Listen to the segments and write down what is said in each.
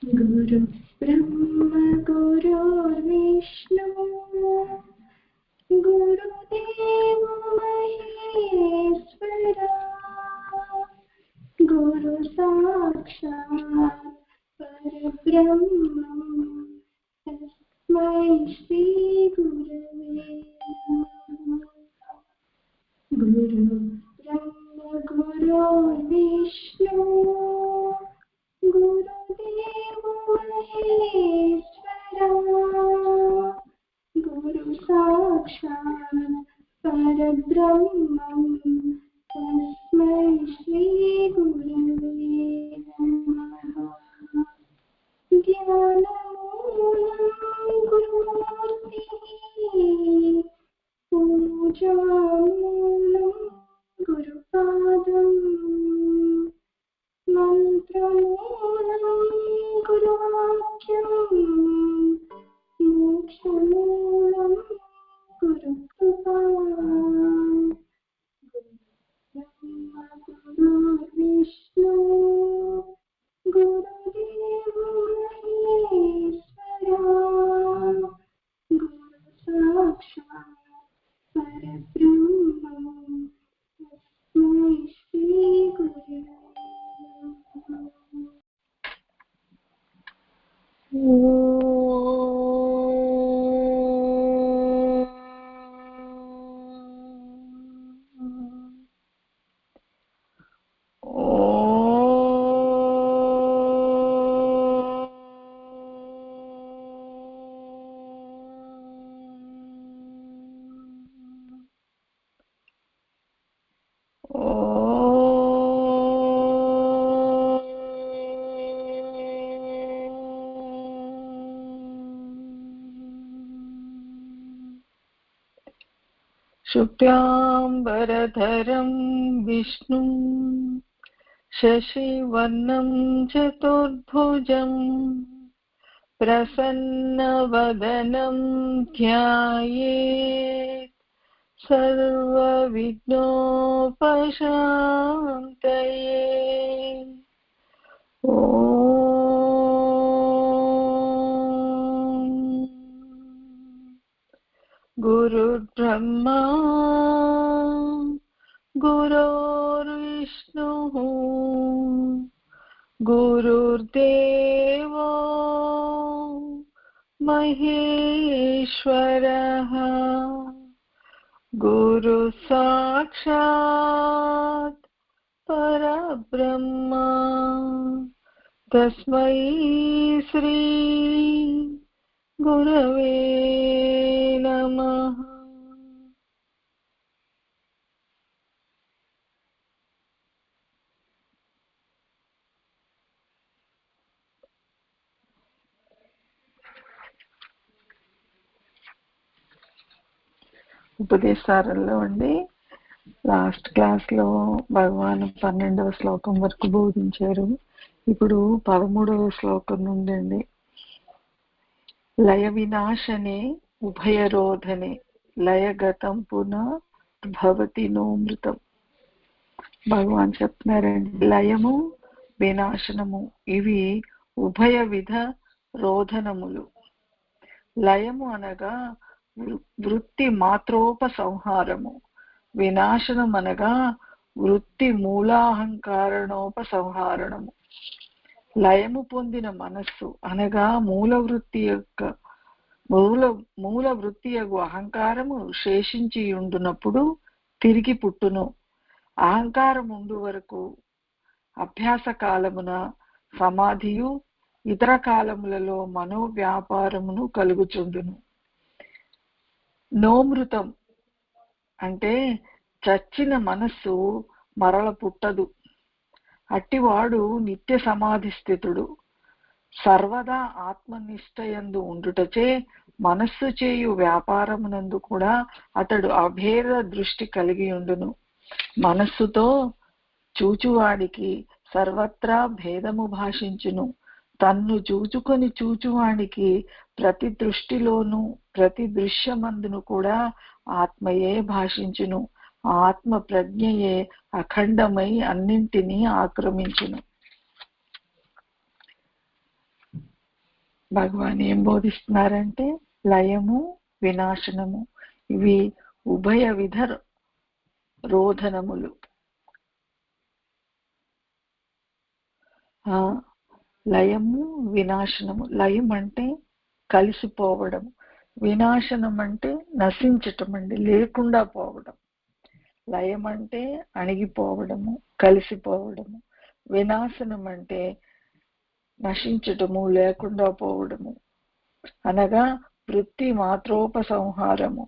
गुरु ब्रह्म गुरुर्विष्णु गुरुदेव महेश्वरा गुरु साक्षात् परब्रह्म तस्मै श्री गुरवे नमः। गुरु ब्रह्म गुरुर्विष्णु गुरुदेव महेश्वरा गुरु साक्षात् परब्रह्मं तस्मै श्री गुरवे नमः। ज्ञानमूलं गुरुमूर्तिः पूजामूलं गुरुपादम् मंत्रमूलं गुरुवाक्यं मोक्षमूलं गुरुकृपा ब्रह्म गुरुर्विष्णु गुरुदेव महेश्वरा गुरु साक्षात् परब्रह्मं तस्मै श्री गुरवे शुक्लांबरधरं विष्णुं शशिवर्णं चतुर्भुजं प्रसन्नवदनं ध्यायेत् सर्वविघ्नोपशान्तये। गुरुर्ब्रह्मा गुरुर्विष्णुः गुरुर्देवो महेश्वरः गुरु साक्षात् परब्रह्म तस्मै श्री गुरवे नमः। ఉపదేశాలలో అండి లాస్ట్ క్లాస్ లో భగవాన్ 12వ శ్లోకం వరకు బోధించారు. ఇప్పుడు 13వ శ్లోకం నుండి అండి లయ వినాశనే ఉభయరోధనే లయగతం పునః భవతి నోమృతం. భగవాన్ చెప్తున్నారండి లయము వినాశనము ఇవి ఉభయ విధ రోధనములు. లయము అనగా వృత్తి మాత్రోపసంహారము, వినాశనం అనగా వృత్తి మూలాహంకారణోపసంహారణము. లయము పొందిన మనస్సు అనగా మూల వృత్తి యగు అహంకారము శేషించి ఉండునప్పుడు తిరిగి పుట్టును. అహంకారం ఉండు వరకు అభ్యాస కాలమున సమాధియు ఇతర కాలములలో మనోవ్యాపారమును కలుగుచుండును. నోమృతం అంటే చచ్చిన మనస్సు మరల పుట్టదు. అట్టివాడు నిత్య సమాధి స్థితుడు. సర్వదా ఆత్మనిష్టయందు ఉండుటచే మనస్సు చేయు వ్యాపారమునందు కూడా అతడు అభేద దృష్టి కలిగి ఉండును. మనస్సుతో చూచువాడికి సర్వత్రా భేదము భాషించును. తన్ను చూచుకొని చూచువాడికి ప్రతి దృష్టిలోను ప్రతి దృశ్యమందును కూడా ఆత్మయే భాషించును. ఆత్మ ప్రజ్ఞయే అఖండమై అన్నింటినీ ఆక్రమించును. భగవాన్ ఏం బోధిస్తున్నారంటే లయము వినాశనము ఇవి ఉభయ విధ రోధనములు. లయము వినాశనము. లయం అంటే కలిసిపోవడం, వినాశనం అంటే నశించటం అండి, లేకుండా పోవడం. లయం అంటే అణిగిపోవడము, కలిసిపోవడము. వినాశనం అంటే నశించటము, లేకుండా పోవడము. అనగా వృత్తి మాత్రోపసంహారము.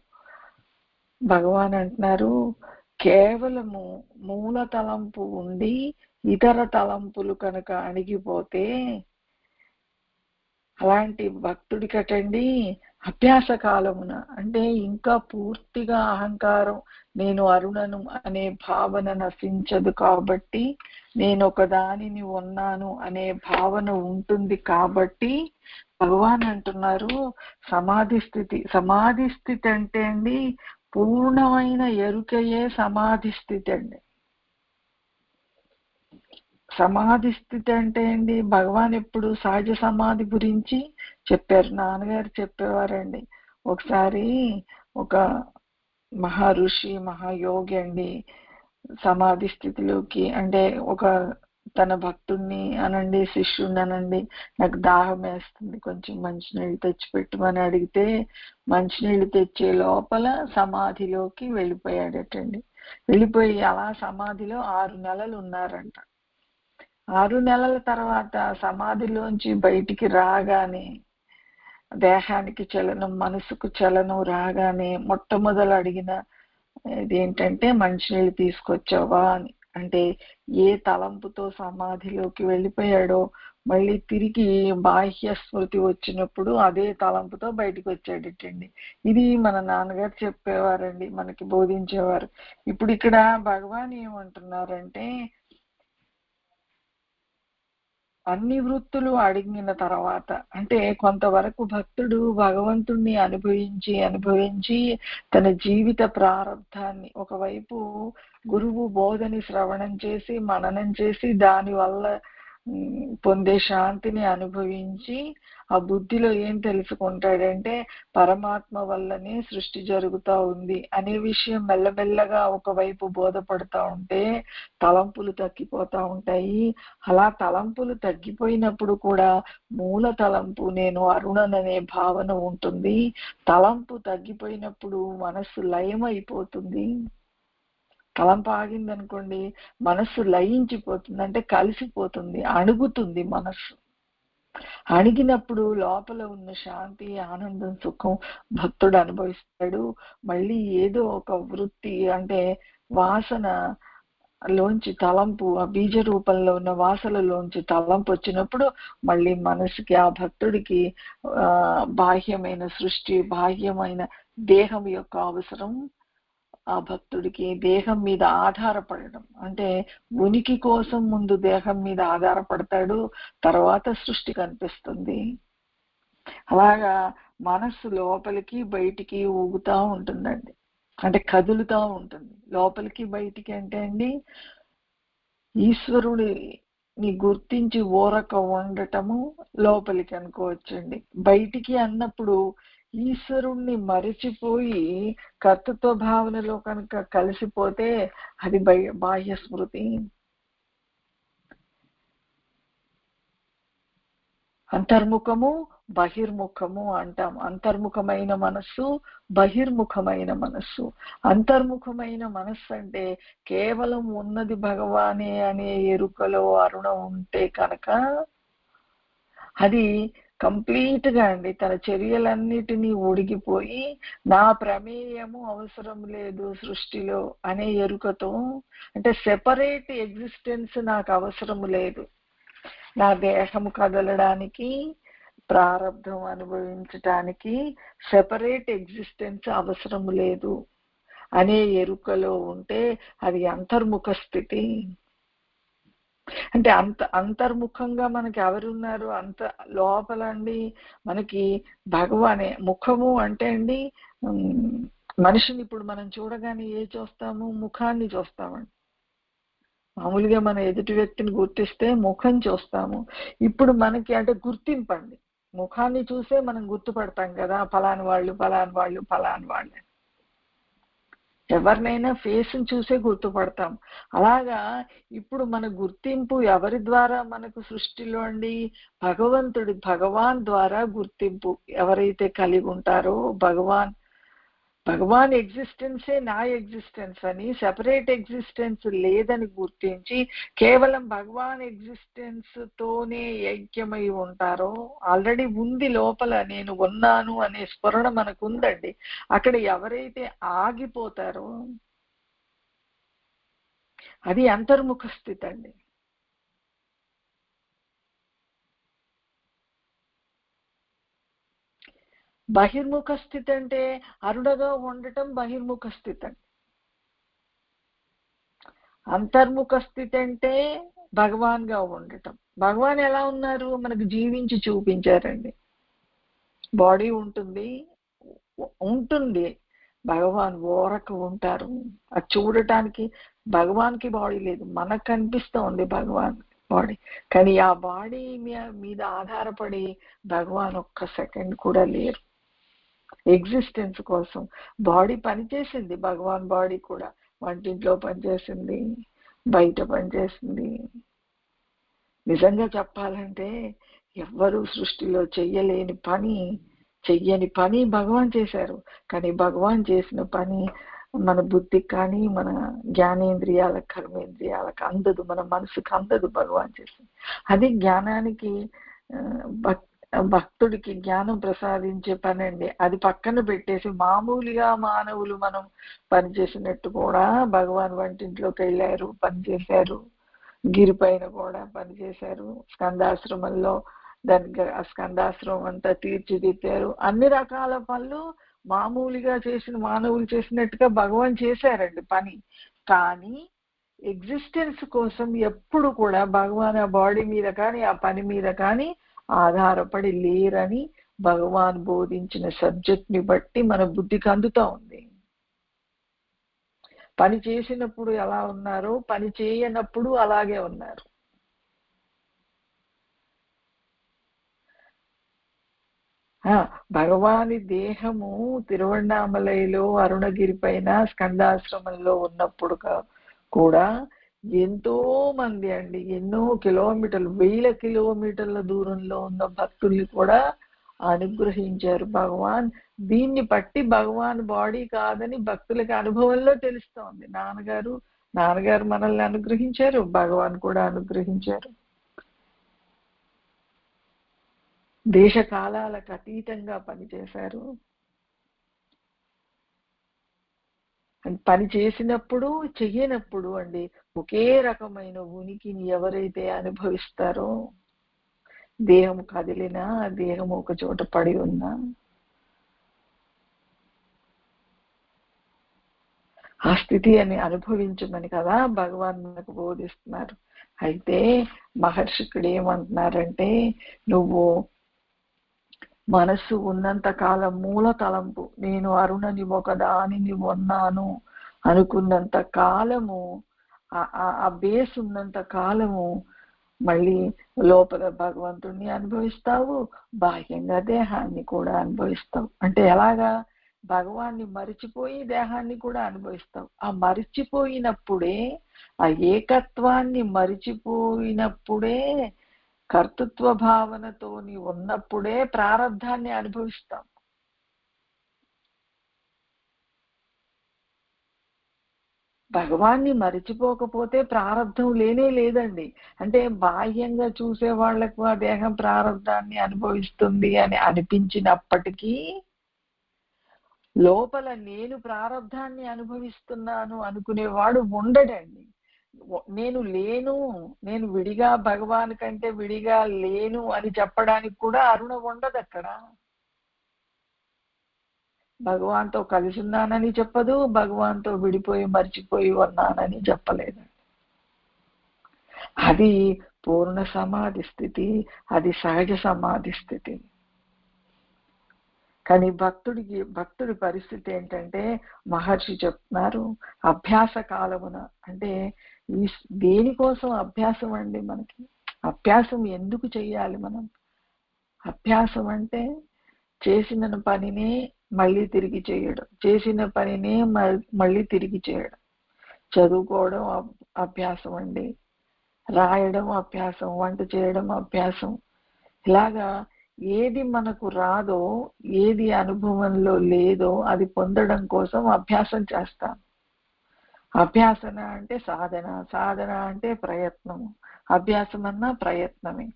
భగవాన్ అంటున్నారు కేవలము మూల తలంపు ఉండి ఇతర తలంపులు కనుక అణిగిపోతే అలాంటి భక్తుడికటండి అభ్యాస కాలమున అంటే ఇంకా పూర్తిగా అహంకారం నేను అరుణను అనే భావన నశించదు కాబట్టి, నేను ఒక దానిని ఉన్నాను అనే భావన ఉంటుంది కాబట్టి భగవాన్ అంటున్నారు సమాధి స్థితి. సమాధి స్థితి అంటే అండి పూర్ణమైన ఎరుకయే సమాధి స్థితి అండి. సమాధి స్థితి అంటే ఏంటి? భగవాన్ ఎప్పుడు సహజ సమాధి గురించి చెప్పారు, నాన్నగారు చెప్పేవారండి. ఒకసారి ఒక మహర్షి మహాయోగి అండి సమాధి స్థితిలోకి అంటే ఒక తన భక్తుడిని అనండి శిష్యుడిని అనండి నాకు దాహం వేస్తుంది కొంచెం మంచినీళ్ళు తెచ్చిపెట్టమని అడిగితే మంచినీళ్ళు తెచ్చే లోపల సమాధిలోకి వెళ్ళిపోయాడటండి. వెళ్ళిపోయి అలా సమాధిలో 6 నెలలు ఉన్నారంట. 6 నెలల తర్వాత సమాధిలోంచి బయటికి రాగానే దేహానికి చలనం మనసుకు చలనం రాగానే మొట్టమొదలు అడిగిన ఇదేంటంటే మంచినీళ్ళు తీసుకొచ్చావా అని. అంటే ఏ తలంపుతో సమాధిలోకి వెళ్ళిపోయాడో మళ్ళీ తిరిగి బాహ్య స్మృతి వచ్చినప్పుడు అదే తలంపుతో బయటకు వచ్చాడటండి. ఇది మన నాన్నగారు చెప్పేవారండి, మనకి బోధించేవారు. ఇప్పుడు ఇక్కడ భగవాన్ ఏమంటున్నారంటే అన్ని వృత్తులు అడిగిన తర్వాత అంటే కొంతవరకు భక్తుడు భగవంతుణ్ణి అనుభవించి తన జీవిత ప్రారంధాన్ని ఒకవైపు గురువు బోధని శ్రవణం చేసి మననం చేసి దాని వల్ల పొందే శాంతిని అనుభవించి ఆ బుద్ధిలో ఏం తెలుసుకుంటాడంటే పరమాత్మ వల్లనే సృష్టి జరుగుతూ ఉంది అనే విషయం మెల్లమెల్లగా ఒకవైపు బోధపడుతూ ఉంటే తలంపులు తగ్గిపోతూ ఉంటాయి. అలా తలంపులు తగ్గిపోయినప్పుడు కూడా మూల తలంపు నేను అరుణననే భావన ఉంటుంది. తలంపు తగ్గిపోయినప్పుడు మనస్సు లయమైపోతుంది. తలంపు ఆగిందనుకోండి మనస్సు లయించిపోతుంది, అంటే కలిసిపోతుంది, అణుగుతుంది మనస్సు. అణిగినప్పుడు లోపల ఉన్న శాంతి ఆనందం సుఖం భక్తుడు అనుభవిస్తాడు. మళ్ళీ ఏదో ఒక వృత్తి అంటే వాసన లోంచి తలంపు ఆ బీజ రూపంలో ఉన్న వాసనలోంచి తలంపు వచ్చినప్పుడు మళ్ళీ మనసుకి ఆ భక్తుడికి బాహ్యమైన సృష్టి బాహ్యమైన దేహం యొక్క అవసరం ఆ భక్తుడికి దేహం మీద ఆధారపడడం అంటే ఉనికి కోసం ముందు దేహం మీద ఆధారపడతాడు, తర్వాత సృష్టి కనిపిస్తుంది. అలాగా మనస్సు లోపలికి బయటికి ఊగుతూ ఉంటుందండి, అంటే కదులుతూ ఉంటుంది. లోపలికి బయటికి అంటే అండి ఈశ్వరుడిని గుర్తించి ఊరక ఉండటము లోపలికి అనుకోవచ్చండి. బయటికి అన్నప్పుడు ఈశ్వరుణ్ణి మరిచిపోయి కర్తృత్వ భావనలో కనుక కలిసిపోతే అది బాహ్య స్మృతి. అంతర్ముఖము బహిర్ముఖము అంటాం. అంతర్ముఖమైన మనస్సు బహిర్ముఖమైన మనస్సు. అంతర్ముఖమైన మనస్సు అంటే కేవలం ఉన్నది భగవానే అనే ఎరుకలో అరుణ ఉంటే కనుక అది కంప్లీట్ గా అండి తన చర్యలన్నిటినీ ఒడిగిపోయి నా ప్రమేయము అవసరం లేదు సృష్టిలో అనే ఎరుకతో అంటే సెపరేట్ ఎగ్జిస్టెన్స్ నాకు అవసరం లేదు, నా దేహము కదలడానికి ప్రారంధం అనుభవించటానికి సెపరేట్ ఎగ్జిస్టెన్స్ అవసరం లేదు అనే ఎరుకలో ఉంటే అది అంతర్ముఖ స్థితి. అంటే అంతర్ముఖంగా మనకి ఎవరున్నారు? అంత లోపల అండి మనకి భగవానే. ముఖము అంటే అండి మనిషిని ఇప్పుడు మనం చూడగానే ఏ చూస్తాము? ముఖాన్ని చూస్తామండి. మామూలుగా మన ఎదుటి వ్యక్తిని గుర్తిస్తే ముఖం చూస్తాము. ఇప్పుడు మనకి అంటే గుర్తింపండి, ముఖాన్ని చూసే మనం గుర్తుపడతాం కదా, ఫలాని వాళ్ళు ఫలాని వాళ్ళు ఫలాని వాళ్ళు. ఎవరినైనా ఫేస్ని చూసే గుర్తుపడతాం. అలాగా ఇప్పుడు మన గుర్తింపు ఎవరి ద్వారా మనకు సృష్టిలో అండి? భగవాన్ ద్వారా గుర్తింపు ఎవరైతే కలిగి ఉంటారో, భగవాన్ ఎగ్జిస్టెన్సే నా ఎగ్జిస్టెన్స్ అని, సెపరేట్ ఎగ్జిస్టెన్స్ లేదని గుర్తించి కేవలం భగవాన్ ఎగ్జిస్టెన్స్ తోనే ఐక్యమై ఉంటారో, ఆల్రెడీ ఉంది లోపల నేను ఉన్నాను అనే స్ఫురణ మనకు ఉందండి. అక్కడ ఎవరైతే ఆగిపోతారో అది అంతర్ముఖ స్థితి అండి. బహిర్ముఖ స్థితి అంటే అరుడగా ఉండటం బహిర్ముఖ స్థితి అండి. అంతర్ముఖ స్థితి అంటే భగవాన్గా ఉండటం. భగవాన్ ఎలా ఉన్నారు? మనకు జీవించి చూపించారండి. బాడీ ఉంటుంది భగవాన్ ఓరక ఉంటారు. అది చూడటానికి భగవాన్కి బాడీ లేదు, మనకు కనిపిస్తోంది భగవాన్ బాడీ. కానీ ఆ బాడీ మీద ఆధారపడి భగవాన్ ఒక్క సెకండ్ కూడా లేరు. ఎగ్జిస్టెన్స్ కోసం బాడీ పనిచేసింది, భగవాన్ బాడీ కూడా వంటింట్లో పనిచేసింది, బయట పనిచేసింది. నిజంగా చెప్పాలంటే ఎవ్వరూ సృష్టిలో చెయ్యని పని భగవాన్ చేశారు. కానీ భగవాన్ చేసిన పని మన బుద్ధికి కానీ మన జ్ఞానేంద్రియాలకు కర్మేంద్రియాలకు అందదు, మన మనసుకు అందదు భగవాన్ చేసింది. అది జ్ఞానానికి భక్తుడికి జ్ఞానం ప్రసాదించే పని అండి. అది పక్కన పెట్టేసి మామూలుగా మానవులు మనం పనిచేసినట్టు కూడా భగవాన్ వంటింట్లోకి వెళ్ళారు, పనిచేశారు, గిరి పైన కూడా పనిచేశారు, స్కందాశ్రమంలో దానికి ఆ స్కందాశ్రమం అంతా తీర్చిదిద్దారు. అన్ని రకాల పనులు మామూలుగా మానవులు చేసినట్టుగా భగవాన్ చేశారండి పని. కానీ ఎగ్జిస్టెన్స్ కోసం ఎప్పుడు కూడా భగవాన్ ఆ బాడీ మీద కానీ ఆ పని మీద కానీ ఆధారపడి లేరని భగవాన్ బోధించిన సబ్జెక్ట్ ని బట్టి మన బుద్ధికి అందుతా ఉంది. పని చేసినప్పుడు ఎలా ఉన్నారో పని చేయనప్పుడు అలాగే ఉన్నారు. భగవాని దేహము తిరువణ్ణామలైలో అరుణగిరి పైన స్కందాశ్రమంలో ఉన్నప్పుడు కూడా ఎంతో మంది అండి, ఎన్నో కిలోమీటర్లు, 1000 కిలోమీటర్ల దూరంలో ఉన్న భక్తుల్ని కూడా అనుగ్రహించారు భగవాన్. దీన్ని బట్టి భగవాన్ బాడీ కాదని భక్తులకి అనుభవంలో తెలుస్తోంది. నాన్నగారు మనల్ని అనుగ్రహించారు, భగవాన్ కూడా అనుగ్రహించారు. దేశ కాలాలకు అతీతంగా పనిచేశారు. పని చేసినప్పుడు చెయ్యనప్పుడు అండి ఒకే రకమైన ఉనికిని ఎవరైతే అనుభవిస్తారో, దేహం కదిలినా దేహం ఒక చోట పడి ఉన్నా ఆ స్థితి అని అనుభవించమని కదా భగవాన్ మనకు బోధిస్తున్నారు. అయితే మహర్షి ఇక్కడ ఏమంటున్నారంటే, నువ్వు మనస్సు ఉన్నంత కాలం మూల తలంపు నేను అరుణని ఒకదానిని ఉన్నాను అనుకున్నంత కాలము, ఆ బేస్ ఉన్నంత కాలము మళ్ళీ లోపల భగవంతుడిని అనుభవిస్తావు, బాహ్యంగా దేహాన్ని కూడా అనుభవిస్తావు. అంటే ఎలాగా? భగవాన్ని మరిచిపోయి దేహాన్ని కూడా అనుభవిస్తావు. ఆ మరిచిపోయినప్పుడే, ఆ ఏకత్వాన్ని మరిచిపోయినప్పుడే, కర్తృత్వ భావనతో ఉన్నప్పుడే ప్రారబ్ధాన్ని అనుభవిస్తాం. భగవాన్ని మరిచిపోకపోతే ప్రారబ్ధం లేనే లేదండి. అంటే బాహ్యంగా చూసే వాళ్లకు ఆ దేహం ప్రారబ్ధాన్ని అనుభవిస్తుంది అని అనిపించినప్పటికీ లోపల నేను ప్రారబ్ధాన్ని అనుభవిస్తున్నాను అనుకునేవాడు ఉండడండి. నేను విడిగా భగవాన్ కంటే విడిగా లేను అని చెప్పడానికి కూడా అరుణ ఉండదు అక్కడ. భగవాన్తో కలిసి ఉన్నానని చెప్పదు, భగవాన్తో విడిపోయి మర్చిపోయి ఉన్నానని చెప్పలేదు. అది పూర్ణ సమాధి స్థితి, అది సహజ సమాధి స్థితి. కానీ భక్తుడి పరిస్థితి ఏంటంటే, మహర్షి చెప్తున్నారు అభ్యాస కాలమున. అంటే దేనికోసం అభ్యాసం అండి? మనకి అభ్యాసం ఎందుకు చెయ్యాలి? మనం అభ్యాసం అంటే చేసిన పనినే మళ్ళీ తిరిగి చేయడం, చేసిన పనినే మళ్ళీ తిరిగి చేయడం. చదువుకోవడం అభ్యాసం అండి, రాయడం అభ్యాసం, వంట చేయడం అభ్యాసం. ఇలాగా ఏది మనకు రాదో, ఏది అనుభవంలో లేదో అది పొందడం కోసం అభ్యాసం చేస్తాం. అభ్యాసన అంటే సాధన, సాధన అంటే ప్రయత్నము, అభ్యాసం అన్నా ప్రయత్నమే.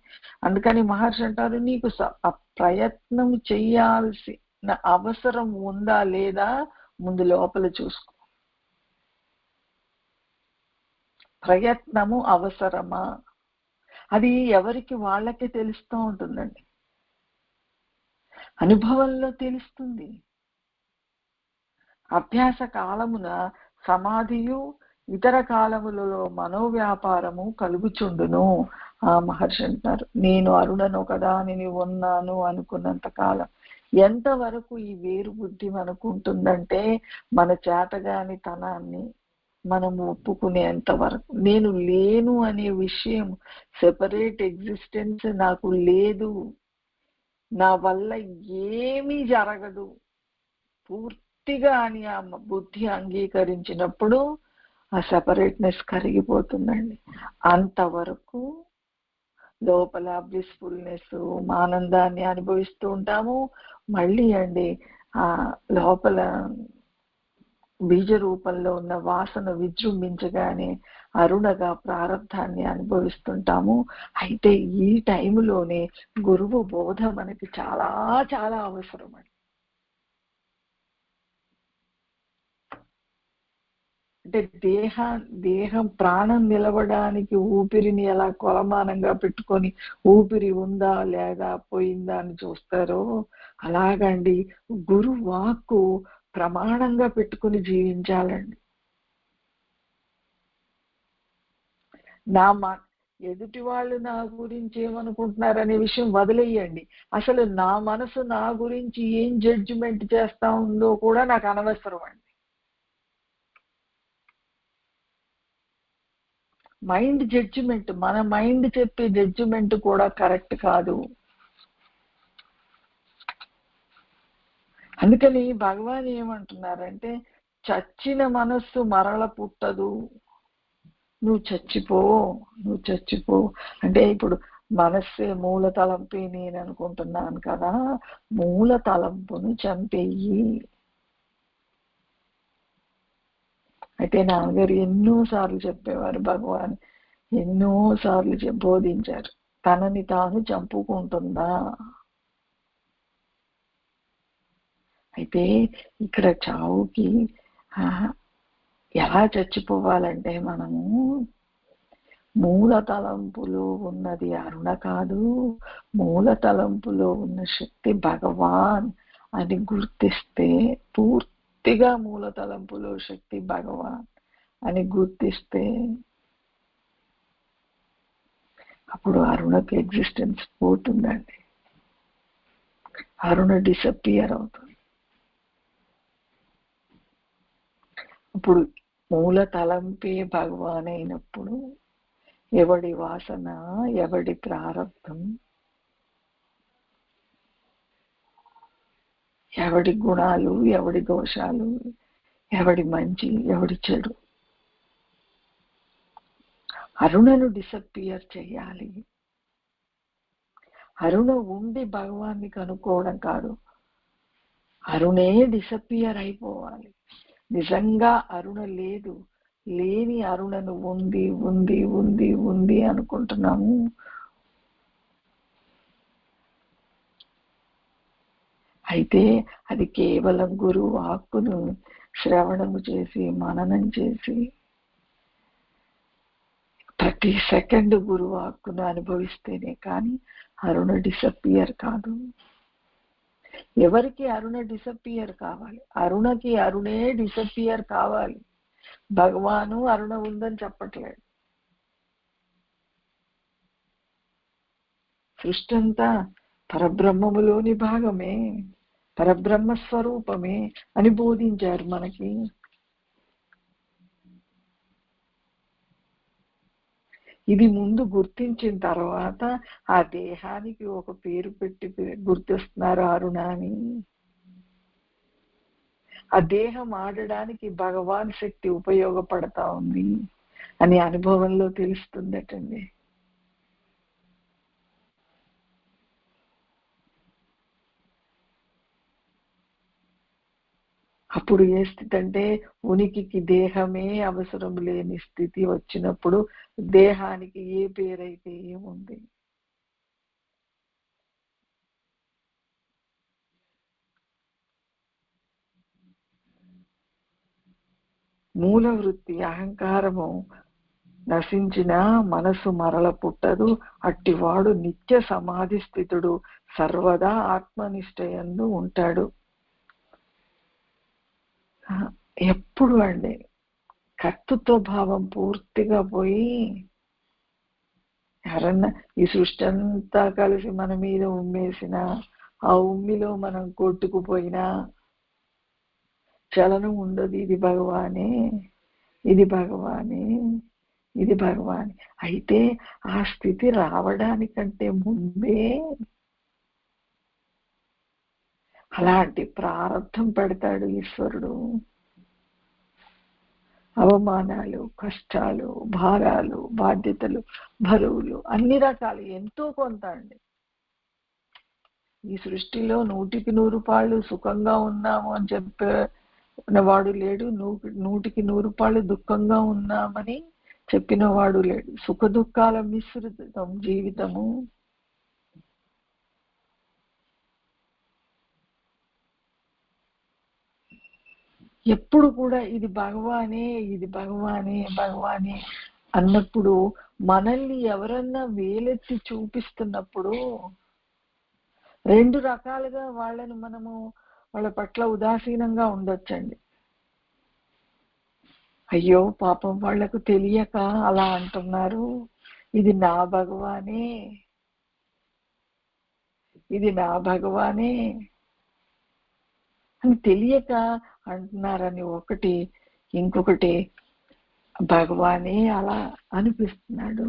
అందుకని మహర్షి అంటారు, నీకు ప్రయత్నం చెయ్యాల్సిన అవసరం ఉందా లేదా ముందు లోపల చూసుకో. ప్రయత్నము అవసరమా, అది ఎవరికి వాళ్ళకే తెలుస్తూ ఉంటుందండి, అనుభవంలో తెలుస్తుంది. అభ్యాస కాలమున సమాధియు ఇతర కాలములలో మనోవ్యాపారము కలుగుచుండును. ఆ మహర్షి అంటారు, నేను అరుణను కదా నేను ఉన్నాను అనుకున్నంత కాలం ఎంతవరకు ఈ వేరు బుద్ధి మనకు ఉంటుందంటే, మన చేతగాని తనాన్ని మనం ఒప్పుకునేంత వరకు, నేను లేను అనే విషయం, సెపరేట్ ఎగ్జిస్టెన్స్ నాకు లేదు, నా వల్ల ఏమీ జరగదు పూర్తిగా అని ఆ బుద్ధి అంగీకరించినప్పుడు ఆ సెపరేట్నెస్ కరిగిపోతుందండి. అంతవరకు లోపల బ్లిస్ఫుల్నెస్, ఆనందాన్ని అనుభవిస్తూ ఉంటాము. మళ్ళీ అండి ఆ లోపల బీజ రూపంలో ఉన్న వాసన విజృంభించగానే అరుణగా ప్రారంధాన్ని అనుభవిస్తుంటాము. అయితే ఈ టైంలోనే గురువు బోధ మనకి చాలా చాలా అవసరం అండి. అంటే దేహం ప్రాణం నిలవడానికి ఊపిరిని ఎలా కొలమానంగా పెట్టుకొని ఊపిరి ఉందా లేదా పోయిందా అని చూస్తారో, అలాగండి గురు వాక్కు ప్రమాణంగా పెట్టుకుని జీవించాలండి. ఎదుటి వాళ్ళు నా గురించి ఏమనుకుంటున్నారనే విషయం వదిలేయండి, అసలు నా మనసు నా గురించి ఏం జడ్జిమెంట్ చేస్తా ఉందో కూడా నాకు అనవసరం అండి. మైండ్ జడ్జిమెంట్, మన మైండ్ చెప్పే జడ్జిమెంట్ కూడా కరెక్ట్ కాదు. అందుకని భగవాన్ ఏమంటున్నారంటే, చచ్చిన మనస్సు మరల పుట్టదు, నువ్వు చచ్చిపో అంటే, ఇప్పుడు మనస్సే మూల తలంపే నేను అనుకుంటున్నాను కదా, మూల తలంపును చంపేయి. అయితే నాన్నగారు ఎన్నోసార్లు చెప్పేవారు, భగవాన్ ఎన్నోసార్లు బోధించారు, తనని తాను చంపుకుంటుందా. అయితే ఇక్కడ చావుకి ఎలా చచ్చిపోవాలంటే, మనము మూల తలంపులో ఉన్నది అరుణ కాదు, మూల తలంపులో ఉన్న శక్తి భగవాన్ అని గుర్తిస్తే, పూర్తిగా మూల తలంపులో శక్తి భగవాన్ అని గుర్తిస్తే అప్పుడు అరుణకి ఎగ్జిస్టెన్స్ పోతుందండి, అరుణ డిసపియర్ అవుతుంది. ఇప్పుడు మూల తలంపే భగవాన్ అయినప్పుడు ఎవడి వాసన, ఎవడి ప్రారంభం, ఎవడి గుణాలు, ఎవడి దోషాలు, ఎవడి మంచి, ఎవడి చెడు, అరుణను డిసపియర్ చేయాలి. అరుణ ఉండి భగవాన్ని కనుక్కోవడం కాదు, అరుణే డిసపియర్ అయిపోవాలి. నిజంగా అరుణ లేదు, లేని అరుణను ఉంది ఉంది ఉంది ఉంది అనుకుంటున్నాము. అయితే అది కేవలం గురువు వాక్కును శ్రవణము చేసి మననం చేసి ప్రతి సెకండ్ గురువు వాక్కును అనుభవిస్తేనే కానీ అరుణ డిసపియర్ కాదు. ఎవరికి అరుణ డిసపియర్ కావాలి? అరుణకి అరుణే డిసపియర్ కావాలి. భగవాను అరుణ ఉందని చెప్పట్లేదు. సృష్టి అంతా పరబ్రహ్మములోని భాగమే, పరబ్రహ్మ స్వరూపమే అని బోధించారు మనకి. ఇది ముందు గుర్తించిన తర్వాత ఆ దేహానికి ఒక పేరు పెట్టి గుర్తిస్తున్నారు అరుణ అని. ఆ దేహం ఆడడానికి భగవాన్ శక్తి ఉపయోగపడతా ఉంది అని అనుభవంలో తెలుస్తుందటండి. అప్పుడు ఏ స్థితి అంటే ఉనికికి దేహమే అవసరం లేని స్థితి వచ్చినప్పుడు దేహానికి ఏ పేరైతే ఏముంది. మూల వృత్తి అహంకారము నశించిన మనసు మరల పుట్టదు, అట్టివాడు నిత్య సమాధి స్థితుడు, సర్వదా ఆత్మనిష్టయందు ఉంటాడు. ఎప్పుడు అండి కర్తృత్వ భావం పూర్తిగా పోయి ఎవరన్నా ఈ సృష్టి అంతా కలిసి మన మీద ఉమ్మేసిన ఆ ఉమ్మిలో మనం కొట్టుకుపోయినా చలనం ఉండదు. ఇది భగవానే, ఇది భగవానే, ఇది భగవాన్. అయితే ఆ స్థితి రావడానికంటే ముందే అలాంటి ప్రారంధం పెడతాడు ఈశ్వరుడు. అవమానాలు, కష్టాలు, భారాలు, బాధ్యతలు, బరువులు, అన్ని రకాలు ఎంతో కొంత అండి. ఈ సృష్టిలో 100% సుఖంగా ఉన్నాము అని చెప్పినవాడు లేడు, 100% దుఃఖంగా ఉన్నామని చెప్పినవాడు లేడు. సుఖ దుఃఖాల మిశ్రితం జీవితము. ఎప్పుడు కూడా ఇది భగవానే, ఇది భగవానే, భగవానే అన్నప్పుడు మనల్ని ఎవరన్నా వేలెత్తి చూపిస్తున్నప్పుడు రెండు రకాలుగా వాళ్ళని మనము వాళ్ళ పట్ల ఉదాసీనంగా ఉండొచ్చండి. అయ్యో పాపం వాళ్లకు తెలియక అలా అంటున్నారు, ఇది నా భగవానే, ఇది నా భగవానే అని తెలియక అంటున్నారని ఒకటి, ఇంకొకటి భగవానే అలా అనిపిస్తున్నాడు.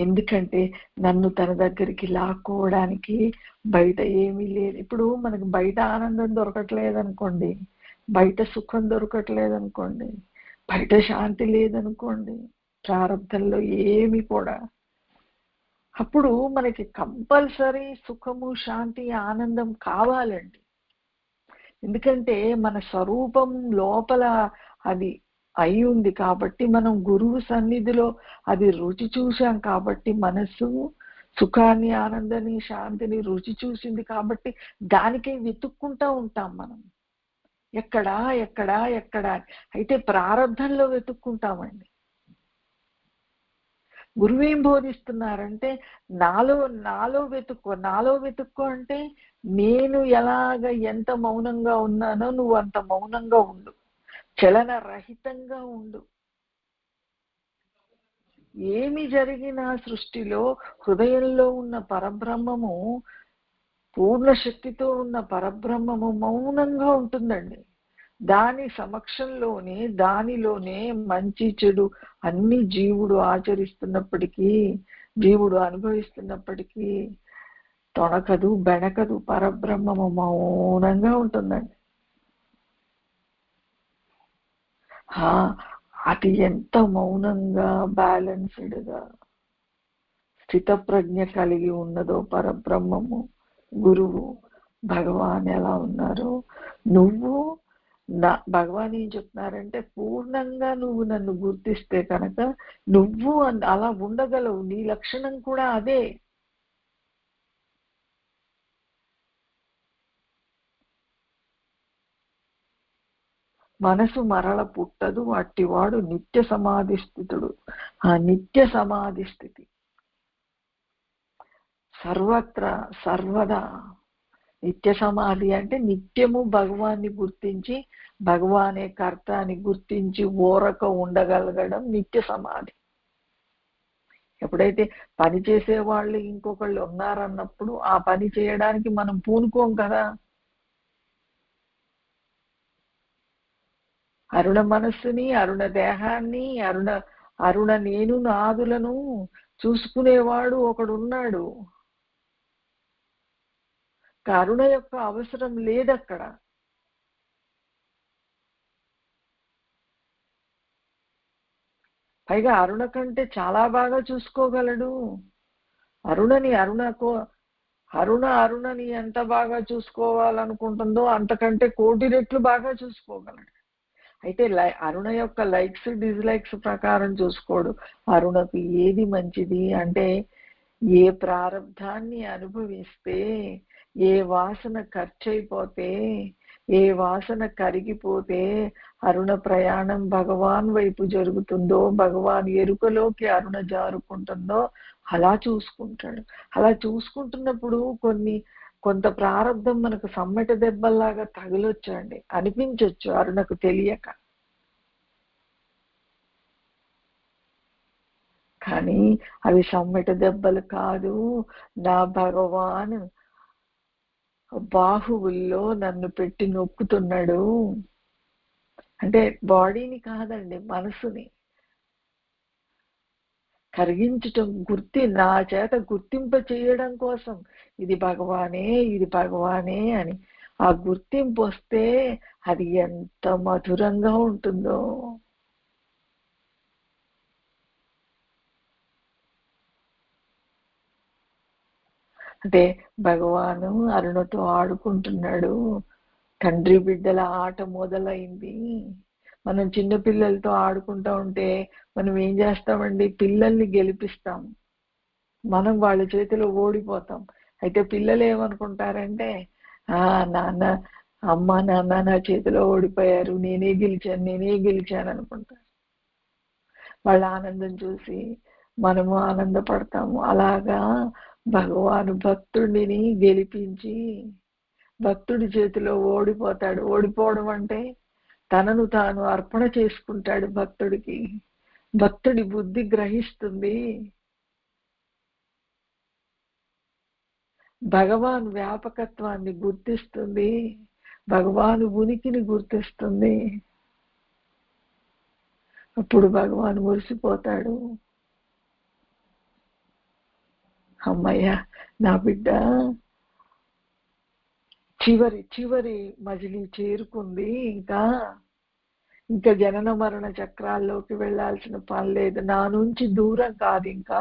ఎందుకంటే నన్ను తన దగ్గరికి లాక్కోవడానికి బయట ఏమీ లేదు. ఇప్పుడు మనకు బయట ఆనందం దొరకట్లేదు అనుకోండి, బయట సుఖం దొరకట్లేదు అనుకోండి, బయట శాంతి లేదనుకోండి, ప్రారంభంలో ఏమి కూడా, అప్పుడు మనకి కంపల్సరీ సుఖము, శాంతి, ఆనందం కావాలండి. ఎందుకంటే మన స్వరూపం లోపల అది అయి ఉంది కాబట్టి, మనం గురువు సన్నిధిలో అది రుచి చూసాం కాబట్టి, మనసు సుఖాన్ని, ఆనందాన్ని, శాంతిని రుచి చూసింది కాబట్టి దానికే వెతుక్కుంటా ఉంటాం మనం. ఎక్కడా ఎక్కడా ఎక్కడా అయితే ప్రారంధంలో వెతుక్కుంటామండి. గురువు ఏం బోధిస్తున్నారంటే నాలో వెతుక్కో అంటే నేను ఎలాగ ఎంత మౌనంగా ఉన్నానో నువ్వు అంత మౌనంగా ఉండు, చలన రహితంగా ఉండు. ఏమి జరిగినా సృష్టిలో హృదయంలో ఉన్న పరబ్రహ్మము, పూర్ణ శక్తితో ఉన్న పరబ్రహ్మము మౌనంగా ఉంటుందండి. దాని సమక్షంలోనే, దానిలోనే మంచి చెడు అన్ని జీవుడు ఆచరిస్తున్నప్పటికీ, జీవుడు అనుభవిస్తున్నప్పటికీ తొణకదు, బెణకదు, పరబ్రహ్మము మౌనంగా ఉంటుందండి. అది ఎంత మౌనంగా, బ్యాలెన్స్డ్గా, స్థితప్రజ్ఞ కలిగి ఉన్నదో పరబ్రహ్మము, గురువు భగవాన్ ఎలా ఉన్నారు. నువ్వు భగవాన్ ఏం చెప్తున్నారంటే పూర్ణంగా నువ్వు నన్ను గుర్తిస్తే కనుక నువ్వు అలా ఉండగలవు. నీ లక్షణం కూడా అదే. మనసు మరల పుట్టదు, అట్టివాడు నిత్య సమాధి స్థితుడు. ఆ నిత్య సమాధి స్థితి సర్వత్రా సర్వదా. నిత్య సమాధి అంటే నిత్యము భగవాన్ని గుర్తించి, భగవానే కర్త అని గుర్తించి ఓరక ఉండగలగడం నిత్య సమాధి. ఎప్పుడైతే పని చేసే వాళ్ళు ఇంకొకళ్ళు ఉన్నారన్నప్పుడు ఆ పని చేయడానికి మనం పూనుకోం కదా. అరుణ మనస్సుని, అరుణ దేహాన్ని, అరుణ నేను నాదులను చూసుకునేవాడు ఒకడున్నాడు. అరుణ యొక్క అవసరం లేదక్కడ. పైగా అరుణ కంటే చాలా బాగా చూసుకోగలడు. అరుణని ఎంత బాగా చూసుకోవాలనుకుంటుందో అంతకంటే 1,000,000 రెట్లు బాగా చూసుకోగలడు. అయితే అరుణ యొక్క లైక్స్ డిస్లైక్స్ ప్రకారం చూసుకోడు. అరుణకు ఏది మంచిది అంటే ఏ ప్రారంధాన్ని అనుభవిస్తే, ఏ వాసన ఖర్చయిపోతే, ఏ వాసన కరిగిపోతే అరుణ ప్రయాణం భగవాన్ వైపు జరుగుతుందో, భగవాన్ ఎరుకలోకి అరుణ జారుకుంటుందో అలా చూసుకుంటాడు. అలా చూసుకుంటున్నప్పుడు కొంత ప్రారంధం మనకు సమ్మెట దెబ్బల్లాగా తగిలొచ్చండి, అనిపించొచ్చు అరుణకు తెలియక. కానీ అవి సమ్మెట దెబ్బలు కాదు. నా భగవాన్ బాహువుల్లో నన్ను పెట్టి నొక్కుతున్నాడు. అంటే బాడీని కాదండి, మనసుని కరిగించటం, నా చేత గుర్తింప చేయడం కోసం ఇది భగవానే అని. ఆ గుర్తింపు వస్తే అది ఎంత మధురంగా ఉంటుందో. అంటే భగవాను అరుణతో ఆడుకుంటున్నాడు. తండ్రి బిడ్డల ఆట మొదలైంది. మనం చిన్న పిల్లలతో ఆడుకుంటూ ఉంటే మనం ఏం చేస్తామండి, పిల్లల్ని గెలిపిస్తాం, మనం వాళ్ళ చేతిలో ఓడిపోతాం. అయితే పిల్లలు ఏమనుకుంటారంటే, నాన్న అమ్మ నాన్న నా చేతిలో ఓడిపోయారు, నేనే గెలిచాను అనుకుంటారు. వాళ్ళ ఆనందం చూసి మనము ఆనందపడతాము. అలాగా భగవాను భక్తుడిని గెలిపించి భక్తుడి చేతిలో ఓడిపోతాడు. ఓడిపోవడం అంటే తనను తాను అర్పణ చేసుకుంటాడు భక్తుడికి. భక్తుడి బుద్ధి గ్రహిస్తుంది, భగవాన్ వ్యాపకత్వాన్ని గుర్తిస్తుంది, భగవాను ఉనికిని గుర్తిస్తుంది. అప్పుడు భగవాన్ మురిసిపోతాడు. అమ్మయ్య, నా బిడ్డ చివరి మజిలీ చేరుకుంది. ఇంకా జనన మరణ చక్రాల్లోకి వెళ్లాల్సిన పని లేదు, నా నుంచి దూరం కాదు ఇంకా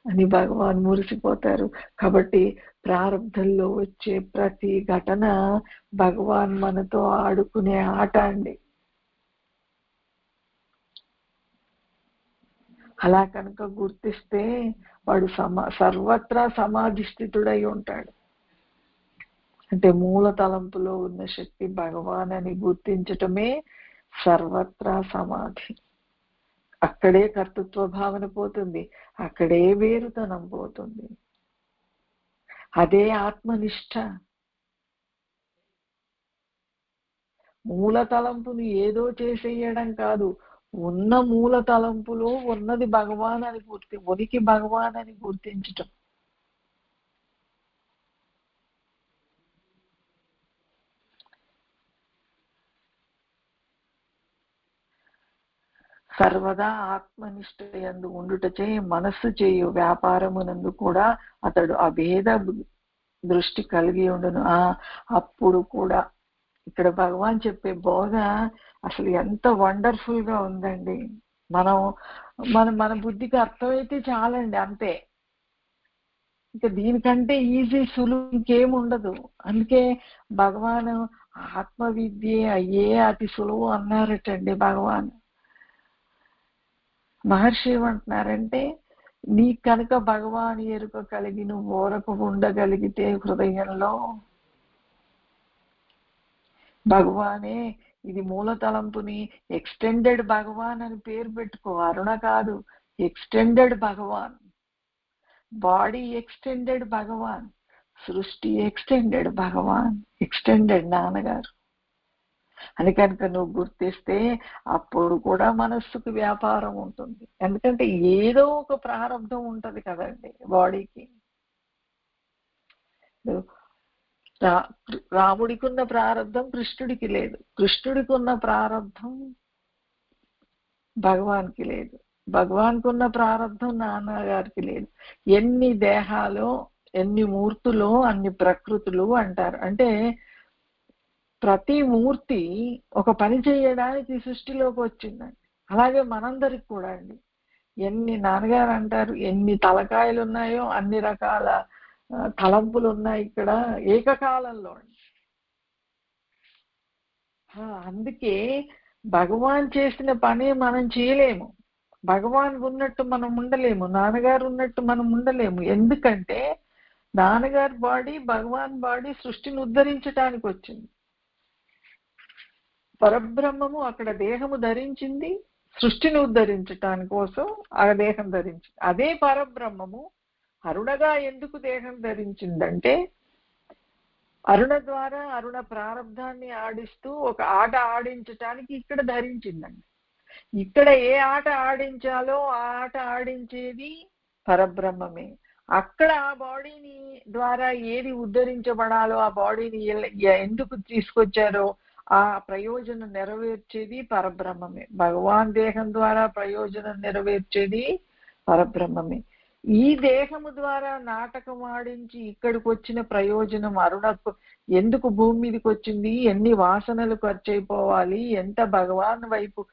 అని భగవాన్ మురిసిపోతారు. కాబట్టి ప్రారంభంలో వచ్చే ప్రతి ఘటన భగవాన్ మనతో ఆడుకునే ఆట అండి. అలా కనుక గుర్తిస్తే వాడు సర్వత్రా సమాధిస్థితుడై ఉంటాడు. అంటే మూల తలంపులో ఉన్న శక్తి భగవాన్ అని గుర్తించటమే సర్వత్రా సమాధి. అక్కడే కర్తృత్వ భావన పోతుంది, అక్కడే వేరుతనం పోతుంది. అదే ఆత్మనిష్ట. మూల తలంపును ఏదో చేసేయడం కాదు, ఉన్న మూల తలంపులో ఉన్నది భగవాన్ అని ఉనికి భగవాన్ అని గుర్తించటం. సర్వదా ఆత్మనిష్ట యందు ఉండుటచే మనస్సు చేయు వ్యాపారమునందు కూడా అతడు అభేద దృష్టి కలిగి ఉండును. అప్పుడు కూడా ఇక్కడ భగవాన్ చెప్పే బోధ అసలు ఎంత వండర్ఫుల్ గా ఉందండి. మన బుద్ధికి అర్థమైతే చాలండి, అంతే. ఇంకా దీనికంటే ఈజీ సులువు ఇంకేం ఉండదు. అందుకే భగవాన్ ఆత్మవిద్య అయ్యే అతి సులువు అన్నారటండి. భగవాన్ మహర్షి ఏమంటున్నారంటే, నీ కనుక భగవాన్ ఎరుక కలిగి నువ్వు ఓరకు ఉండగలిగితే హృదయంలో భగవానే, ఇది మూల తలంపుని ఎక్స్టెండెడ్ భగవాన్ అని పేరు పెట్టుకో. అరుణ కాదు, ఎక్స్టెండెడ్ భగవాన్. బాడీ ఎక్స్టెండెడ్ భగవాన్, సృష్టి ఎక్స్టెండెడ్ భగవాన్, ఎక్స్టెండెడ్ నాన్నగారు అని కనుక నువ్వు గుర్తిస్తే అప్పుడు కూడా మనస్సుకు వ్యాపారం ఉంటుంది. ఎందుకంటే ఏదో ఒక ప్రారంభం ఉంటది కదండి బాడీకి. రాముడికి ఉన్న ప్రారంభం కృష్ణుడికి లేదు, కృష్ణుడికి ఉన్న ప్రారంభం భగవాన్కి లేదు. భగవాన్కి ఉన్న ప్రారంధం నాన్నగారికి లేదు. ఎన్ని దేహాలు, ఎన్ని మూర్తులు, అన్ని ప్రకృతులు అంటారు. అంటే ప్రతి మూర్తి ఒక పని చేయడానికి సృష్టిలోకి వచ్చిందండి. అలాగే మనందరికి కూడా అండి. ఎన్ని నాన్నగారు అంటారు, ఎన్ని తలకాయలు ఉన్నాయో అన్ని రకాల తలంపులు ఉన్నాయి ఇక్కడ ఏకకాలంలో. అందుకే భగవాన్ చేసిన పని మనం చేయలేము. భగవాన్ ఉన్నట్టు మనం ఉండలేము, నాన్నగారు ఉన్నట్టు మనం ఉండలేము. ఎందుకంటే నాన్నగారి బాడీ, భగవాన్ బాడీ సృష్టిని ఉద్ధరించడానికి వచ్చింది. పరబ్రహ్మము అక్కడ దేహము ధరించింది, సృష్టిని ఉద్ధరించటానికి కోసం ఆ దేహం ధరించింది. అదే పరబ్రహ్మము అరుణగా ఎందుకు దేహం ధరించిందంటే అరుణ ద్వారా అరుణ ప్రారంధాన్ని ఆడిస్తూ ఒక ఆట ఆడించటానికి ఇక్కడ ధరించిందండి. ఇక్కడ ఏ ఆట ఆడించాలో ఆ ఆట ఆడించేది పరబ్రహ్మమే. అక్కడ ఆ బాడీని ద్వారా ఏది ఉద్ధరించబడాలో ఆ బాడీని ఎందుకు తీసుకొచ్చారో ఆ ప్రయోజనం నెరవేర్చేది పరబ్రహ్మమే. భగవాన్ దేహం ద్వారా ప్రయోజనం నెరవేర్చేది పరబ్రహ్మమే. ఈ దేహము ద్వారా నాటకం ఆడించి ఇక్కడికి వచ్చిన ప్రయోజనం అరుణకు ఎందుకు భూమి మీదకి వచ్చింది, ఎన్ని వాసనలు ఖర్చు అయిపోవాలి, ఎంత భగవాన్ వైపు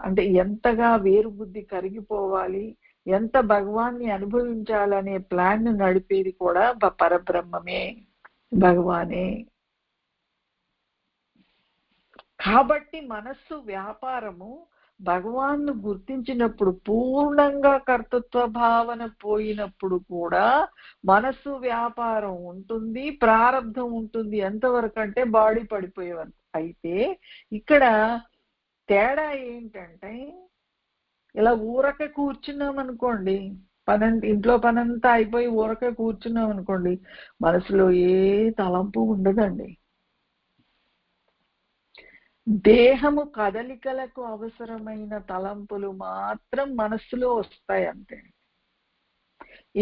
అంటే ఎంతగా వేరు బుద్ధి కరిగిపోవాలి, ఎంత భగవాన్ని అనుభవించాలనే ప్లాన్ నడిపేది కూడా పరబ్రహ్మమే, భగవానే. కాబట్టి మనస్సు వ్యాపారము భగవాన్ను గుర్తించినప్పుడు పూర్ణంగా కర్తృత్వ భావన పోయినప్పుడు కూడా మనస్సు వ్యాపారం ఉంటుంది, ప్రారంధం ఉంటుంది. ఎంతవరకు అంటే బాడీ పడిపోయే వరకు. అయితే ఇక్కడ తేడా ఏంటంటే ఇలా ఊరకే కూర్చున్నాం అనుకోండి, ఇంట్లో పనంతా అయిపోయి ఊరకే కూర్చున్నాం అనుకోండి, మనసులో ఏ తలంపు ఉండదండి. దేహము కదలికలకు అవసరమైన తలంపులు మాత్రం మనస్సులో వస్తాయి అంతే.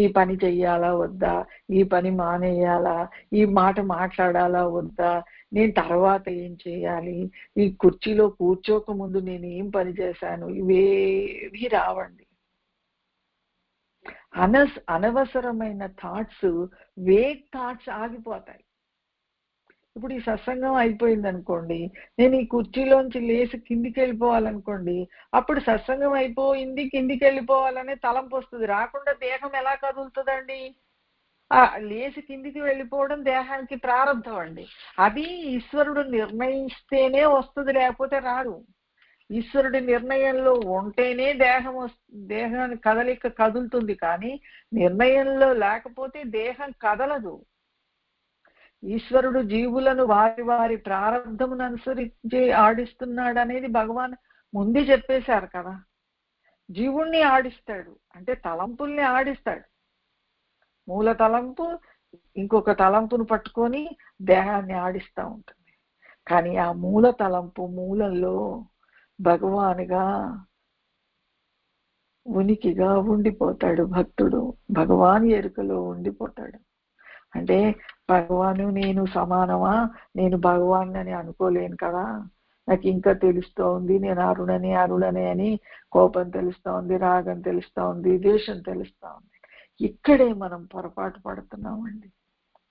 ఈ పని చెయ్యాలా వద్దా, ఈ పని మానేయాలా, ఈ మాట మాట్లాడాలా వద్దా, నేను తర్వాత ఏం చేయాలి, ఈ కుర్చీలో కూర్చోక ముందు నేను ఏం పని చేశాను, ఇవేవి రావండి. అనవసరమైన థాట్స్, వేగ్ థాట్స్ ఆగిపోతాయి. ఇప్పుడు ఈ సత్సంగం అయిపోయింది అనుకోండి, నేను ఈ కుర్చీలోంచి లేచి కిందికి వెళ్ళిపోవాలనుకోండి, అప్పుడు సత్సంగం అయిపోయింది కిందికి వెళ్ళిపోవాలనే తలంపు వస్తుంది. రాకుండా దేహం ఎలా కదులుతుందండి? లేచి కిందికి వెళ్ళిపోవడం దేహానికి ప్రారంభం అండి. అది ఈశ్వరుడు నిర్ణయిస్తేనే వస్తుంది, లేకపోతే రాదు. ఈశ్వరుడి నిర్ణయంలో ఉంటేనే దేహాన్ని కదలిక కదులుతుంది, కానీ నిర్ణయంలో లేకపోతే దేహం కదలదు. ఈశ్వరుడు జీవులను వారి వారి ప్రారంధమును అనుసరించి ఆడిస్తున్నాడు అనేది భగవాన్ ముందే చెప్పేశారు కదా. జీవుణ్ణి ఆడిస్తాడు అంటే తలంపుల్ని ఆడిస్తాడు. మూల తలంపు ఇంకొక తలంపును పట్టుకొని దేహాన్ని ఆడిస్తూ ఉంటుంది. కానీ ఆ మూల తలంపు మూలంలో భగవానుగా ఉనికిగా ఉండిపోతాడు భక్తుడు. భగవాన్ ఎరుకలో ఉండిపోతాడు. అంటే భగవాను నేను సమానమా, నేను భగవాన్ అని అనుకోలేను కదా, నాకు ఇంకా తెలుస్తూ ఉంది, నేను అరుణని అని కోపం తెలుస్తూ ఉంది, రాగం తెలుస్తూ ఉంది, ద్వేషం తెలుస్తూ ఉంది. ఇక్కడే మనం పొరపాటు పడుతున్నామండి.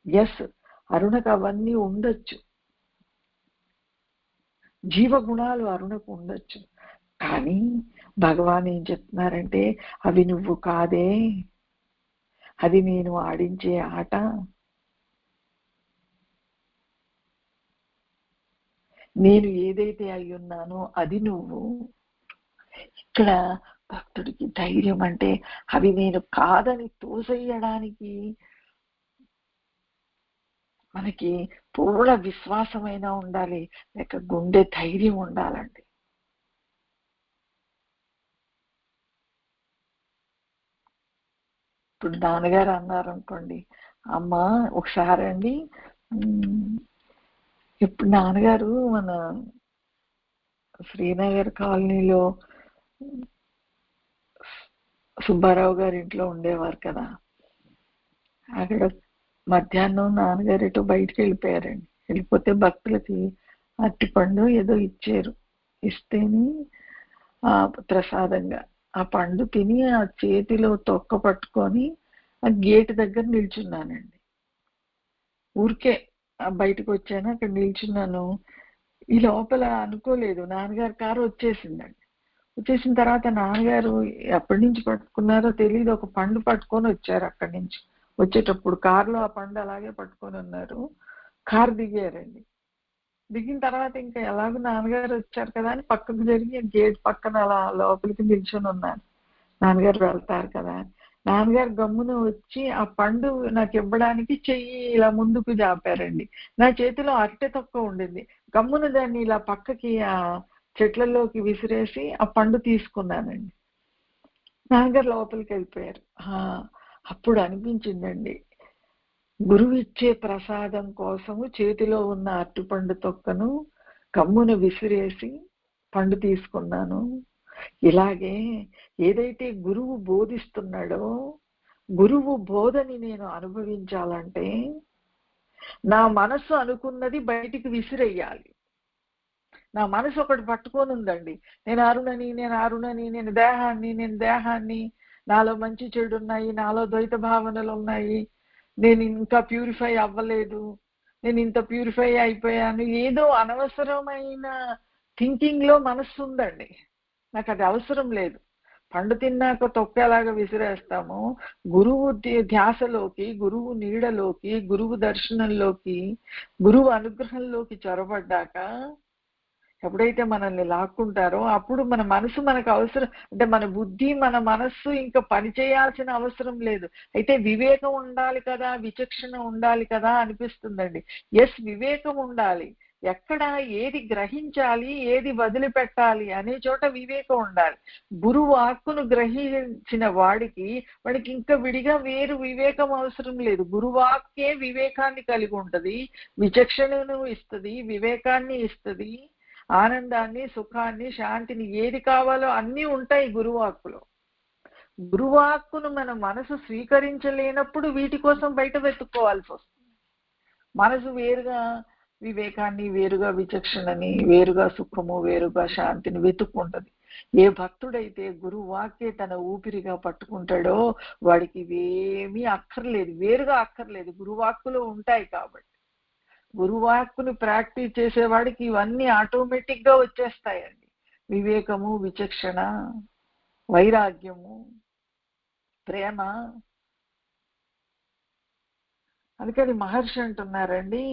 ఎస్, అరుణకు అవన్నీ ఉండొచ్చు, జీవగుణాలు అరుణకు ఉండొచ్చు. కానీ భగవాన్ ఏం చెప్తున్నారంటే అవి నువ్వు కాదే, అది నేను ఆడించే ఆట. నేను ఏదైతే అయి ఉన్నానో అది నువ్వు. ఇక్కడ భక్తుడికి ధైర్యం అంటే అవి నేను కాదని తోసేయడానికి మనకి పూర్ణ విశ్వాసమైన ఉండాలి, లేక గుండె ధైర్యం ఉండాలండి. ఇప్పుడు నాన్నగారు అన్నారు అనుకోండి, అమ్మ ఒకసారి అండి, ఇప్పుడు నాన్నగారు మన శ్రీనగర్ కాలనీలో సుబ్బారావు గారి ఇంట్లో ఉండేవారు కదా, అక్కడ మధ్యాహ్నం నాన్నగారు ఎటో బయటకు వెళ్ళిపోయారండి. వెళ్ళిపోతే భక్తులకి అరటిపండు ఏదో ఇచ్చారు. ఇస్తేనే ఆ ప్రసాదంగా ఆ పండు తిని ఆ చేతిలో తొక్క పట్టుకొని ఆ గేట్ దగ్గర నిల్చున్నానండి. ఊరికే బయటకు వచ్చాను, అక్కడ నిల్చున్నాను. ఈ లోపల అనుకోలేదు, నాన్నగారు కారు వచ్చేసిందండి. వచ్చేసిన తర్వాత నాన్నగారు ఎప్పటి నుంచి పట్టుకున్నారో తెలియదు, ఒక పండు పట్టుకొని వచ్చారు. అక్కడి నుంచి వచ్చేటప్పుడు కారులో ఆ పండు అలాగే పట్టుకొని ఉన్నారు. కారు దిగారండి. దిగిన తర్వాత ఇంకా ఎలాగో నాన్నగారు వచ్చారు కదా అని పక్కకు జరిగి గేట్ పక్కన అలా లోపలికి నిల్చొని ఉన్నాను. నాన్నగారు వెళ్తారు కదా అని. నాన్నగారు గమ్మున వచ్చి ఆ పండు నాకు ఇవ్వడానికి చెయ్యి ఇలా ముందుకు జాపారండి. నా చేతిలో అరటి తొక్క ఉండింది. గమ్మున దాన్ని ఇలా పక్కకి ఆ చెట్లలోకి విసిరేసి ఆ పండు తీసుకున్నానండి. నాన్నగారు లోపలికి వెళ్ళిపోయారు. అప్పుడు అనిపించిందండి, గురువు ఇచ్చే ప్రసాదం కోసము చేతిలో ఉన్న అరటిపండు తొక్కను గమ్మున విసిరేసి పండు తీసుకున్నాను. ఇలాగే ఏదైతే గురువు బోధిస్తున్నాడో, గురువు బోధని నేను అనుభవించాలంటే నా మనసు అనుకున్నది బయటికి విసిరేయాలి. నా మనసు ఒకటి పట్టుకొని ఉందండి, నేను అరుణని, నేను దేహాన్ని, నాలో మంచి చెడు ఉన్నాయి, నాలో ద్వైత భావనలు ఉన్నాయి, నేను ఇంకా ప్యూరిఫై అవ్వలేదు, నేను ఇంత ప్యూరిఫై అయిపోయాను, ఏదో అనవసరమైన థింకింగ్ లో మనస్సు ఉందండి. నాకు అది అవసరం లేదు. పండు తిన్నాక తొక్కేలాగా విసిరేస్తాము. గురువు ధ్యాసలోకి, గురువు నీడలోకి, గురువు దర్శనంలోకి, గురువు అనుగ్రహంలోకి చొరబడ్డాక ఎప్పుడైతే మనల్ని లాక్కుంటారో అప్పుడు మన మనసు మనకు అవసరం, అంటే మన బుద్ధి మన మనస్సు ఇంకా పని చేయాల్సిన అవసరం లేదు. అయితే వివేకం ఉండాలి కదా, విచక్షణ ఉండాలి కదా అనిపిస్తుందండి. ఎస్, వివేకం ఉండాలి. ఎక్కడ ఏది గ్రహించాలి, ఏది వదిలిపెట్టాలి అనే చోట వివేకం ఉండాలి. గురువు ఆత్మను గ్రహించిన వాడికి ఇంకా విడిగా వేరు వివేకం అవసరం లేదు. గురువాక్కే వివేకాన్ని కలిగి ఉంటది, విచక్షణను ఇస్తుంది, వివేకాన్ని ఇస్తుంది, ఆనందాన్ని, సుఖాన్ని, శాంతిని, ఏది కావాలో అన్నీ ఉంటాయి గురువాక్కులో. గురువాక్కును మన మనసు స్వీకరించలేనప్పుడు వీటి కోసం బయట వెతుక్కోవాల్సి వస్తుంది. మనసు వేరుగా వివేకాన్ని, వేరుగా విచక్షణని, వేరుగా సుఖము, వేరుగా శాంతిని వెతుక్కుంటది. ఏ భక్తుడైతే గురువాక్కే తన ఊపిరిగా పట్టుకుంటాడో వాడికి ఇవేమీ అక్కర్లేదు, వేరుగా అక్కర్లేదు, గురువాక్కులో ఉంటాయి కాబట్టి. గురువాక్కుని ప్రాక్టీస్ చేసేవాడికి ఇవన్నీ ఆటోమేటిక్ గా వచ్చేస్తాయండి. వివేకము, విచక్షణ, వైరాగ్యము, ప్రేమ. అందుకని మహర్షి అంటున్నారండి,